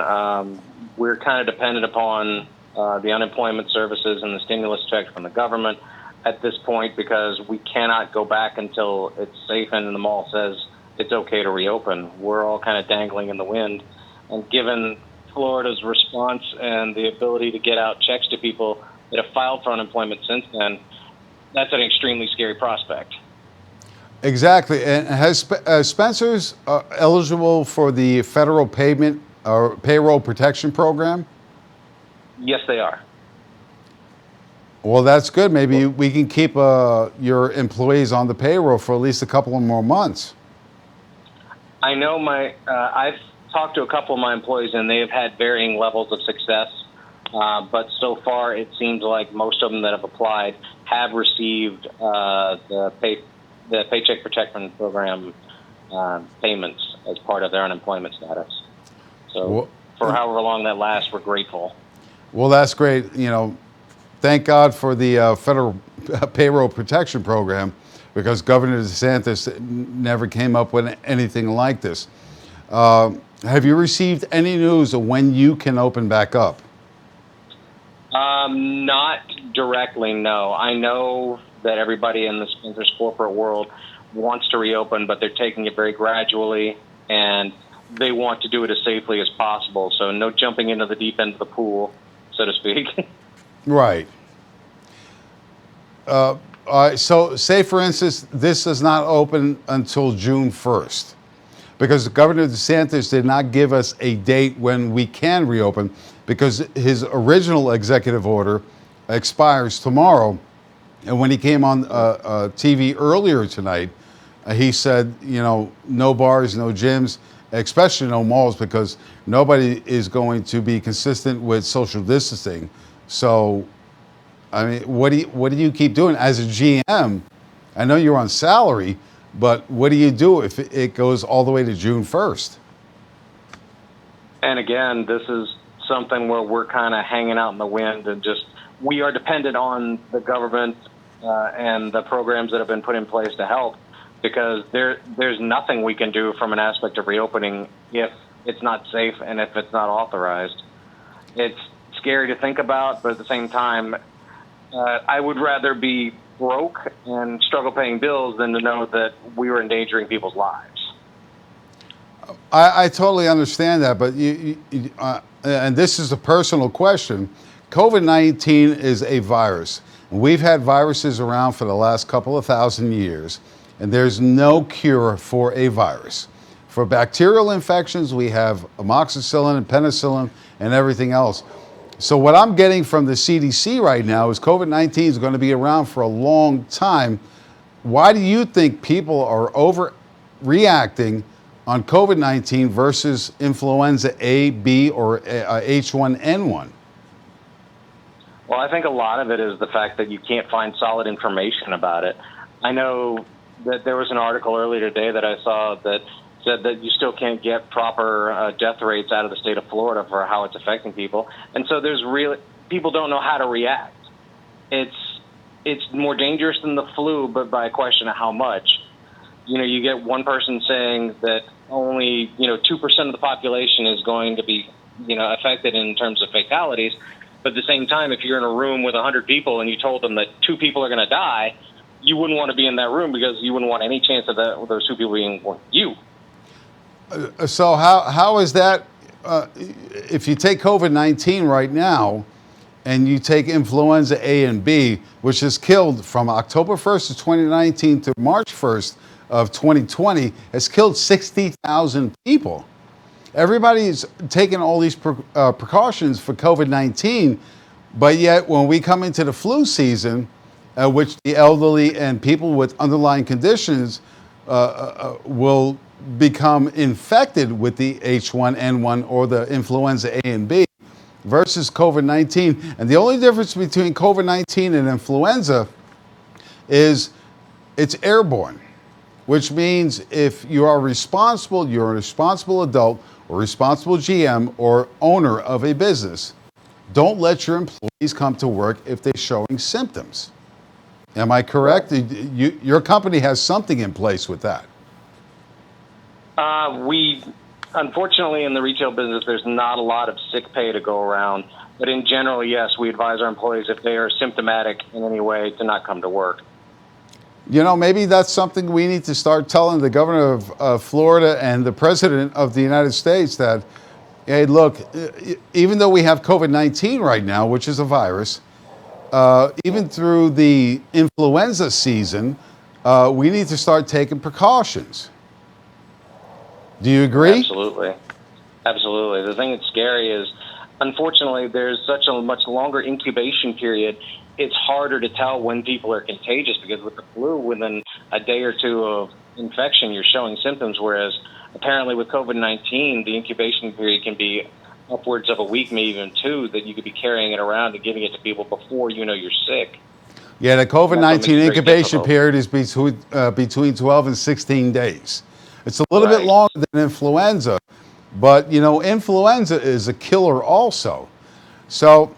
S8: We're kind of dependent upon the unemployment services and the stimulus checks from the government at this point, because we cannot go back until it's safe and the mall says it's okay to reopen. We're all kind of dangling in the wind. And given Florida's response and the ability to get out checks to people that have filed for unemployment since then, that's an extremely scary prospect.
S6: Exactly. And has Spencer's eligible for the federal payment or payroll protection program?
S8: Yes, they are.
S6: Well, that's good. Maybe we can keep your employees on the payroll for at least a couple of more months.
S8: I know I've talked to a couple of my employees, and they have had varying levels of success. But so far, it seems like most of them that have applied have received the Paycheck Protection Program payments as part of their unemployment status. So for however long that lasts, we're grateful.
S6: Well, that's great. You know, thank God for the federal payroll protection program, because Governor DeSantis never came up with anything like this. Have you received any news of when you can open back up?
S8: Not directly, no. I know that everybody in the Spencer's corporate world wants to reopen, but they're taking it very gradually, and they want to do it as safely as possible. So no jumping into the deep end of the pool, so to speak.
S6: Right. So say, for instance, this is not open until June 1st, because Governor DeSantis did not give us a date when we can reopen, because his original executive order expires tomorrow. And when he came on TV earlier tonight, he said, you know, no bars, no gyms, especially no malls, because nobody is going to be consistent with social distancing. So, I mean, what do you keep doing as a GM? I know you're on salary, but what do you do if it goes all the way to June 1st?
S8: And again, this is something where we're kind of hanging out in the wind, and just we are dependent on the government and the programs that have been put in place to help, because there's nothing we can do from an aspect of reopening if it's not safe and if it's not authorized. It's scary to think about, but at the same time, I would rather be broke and struggle paying bills than to know that we were endangering people's lives.
S6: I totally understand that, but and this is a personal question. COVID-19 is a virus. We've had viruses around for the last couple of thousand years, and there's no cure for a virus. For bacterial infections, we have amoxicillin and penicillin and everything else. So what I'm getting from the CDC right now is COVID-19 is going to be around for a long time. Why do you think people are overreacting on COVID-19 versus influenza A, B, or H1N1?
S8: Well, I think a lot of it is the fact that you can't find solid information about it. I know that there was an article earlier today that I saw that said that you still can't get proper death rates out of the state of Florida for how it's affecting people. And so people don't know how to react. It's more dangerous than the flu, but by a question of how much. You know, you get one person saying that only, 2% of the population is going to be, affected in terms of fatalities. But at the same time, if you're in a room with 100 people and you told them that 2 people are going to die, you wouldn't want to be in that room, because you wouldn't want any chance of those 2 people being you.
S6: So how is that, if you take COVID-19 right now and you take influenza A and B, which has killed from October 1st of 2019 to March 1st of 2020, has killed 60,000 people. Everybody's taking all these precautions for COVID-19, but yet when we come into the flu season, which the elderly and people with underlying conditions will become infected with the H1N1 or the influenza A and B versus COVID-19. And the only difference between COVID-19 and influenza is it's airborne, which means if you are responsible, you're a responsible adult or responsible GM or owner of a business, don't let your employees come to work if they're showing symptoms. Am I correct? Your company has something in place with that.
S8: We, unfortunately, in the retail business, there's not a lot of sick pay to go around. But in general, yes, we advise our employees if they are symptomatic in any way to not come to work.
S6: You know, maybe that's something we need to start telling the governor of Florida and the president of the United States that, hey, look, even though we have COVID-19 right now, which is a virus, even through the influenza season, we need to start taking precautions. Do you agree?
S8: Absolutely. Absolutely. The thing that's scary is, unfortunately, there's such a much longer incubation period. It's harder to tell when people are contagious because with the flu, within a day or two of infection, you're showing symptoms, whereas apparently with COVID-19, the incubation period can be upwards of a week, maybe even two, that you could be carrying it around and giving it to people before you know you're sick.
S6: Yeah, the COVID-19 incubation
S8: difficult.
S6: period is between 12 and 16 days. It's a little bit
S8: Right.
S6: longer than influenza, but, you know, influenza is a killer also. So,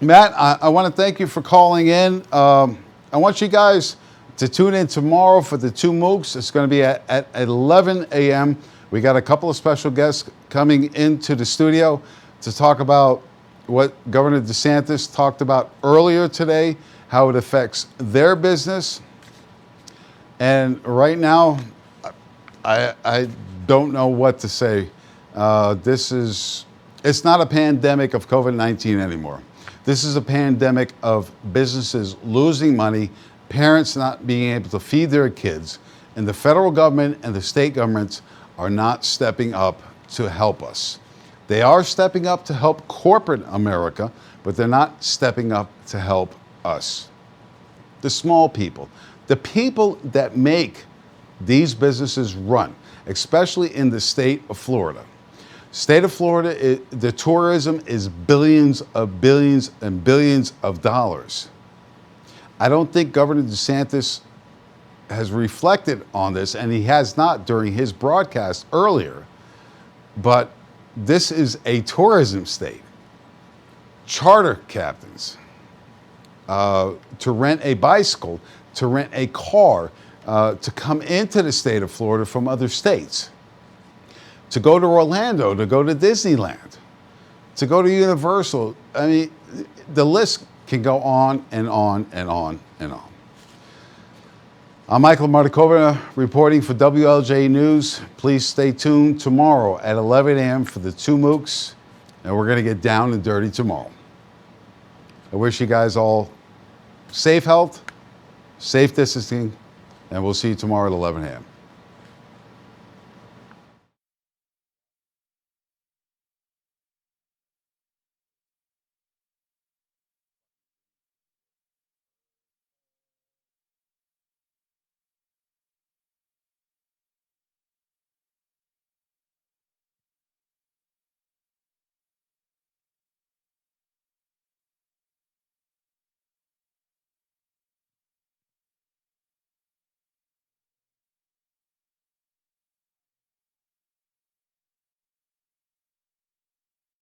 S6: Matt, I want to thank you for calling in. I want you guys to tune in tomorrow for the two MOOCs. It's going to be at 11 a.m. We got a couple of special guests coming into the studio to talk about what Governor DeSantis talked about earlier today, how it affects their business. And right now, I don't know what to say. It's not a pandemic of COVID-19 anymore. This is a pandemic of businesses losing money, parents not being able to feed their kids, and the federal government and the state governments are not stepping up to help us. They are stepping up to help corporate America, but they're not stepping up to help us. The small people, the people that make these businesses run, especially in the state of Florida. State of Florida, the tourism is billions and billions of dollars. I don't think Governor DeSantis has reflected on this, and he has not during his broadcast earlier, but this is a tourism state. Charter captains, to rent a bicycle, to rent a car, to come into the state of Florida from other states, to go to Orlando, to go to Disneyland, to go to Universal. I mean, the list can go on and on and on and on. I'm Michael Martikova reporting for WLJE News. Please stay tuned tomorrow at 11 a.m. for the two MOOCs, and we're going to get down and dirty tomorrow. I wish you guys all safe health, safe distancing, and we'll see you tomorrow at 11 a.m.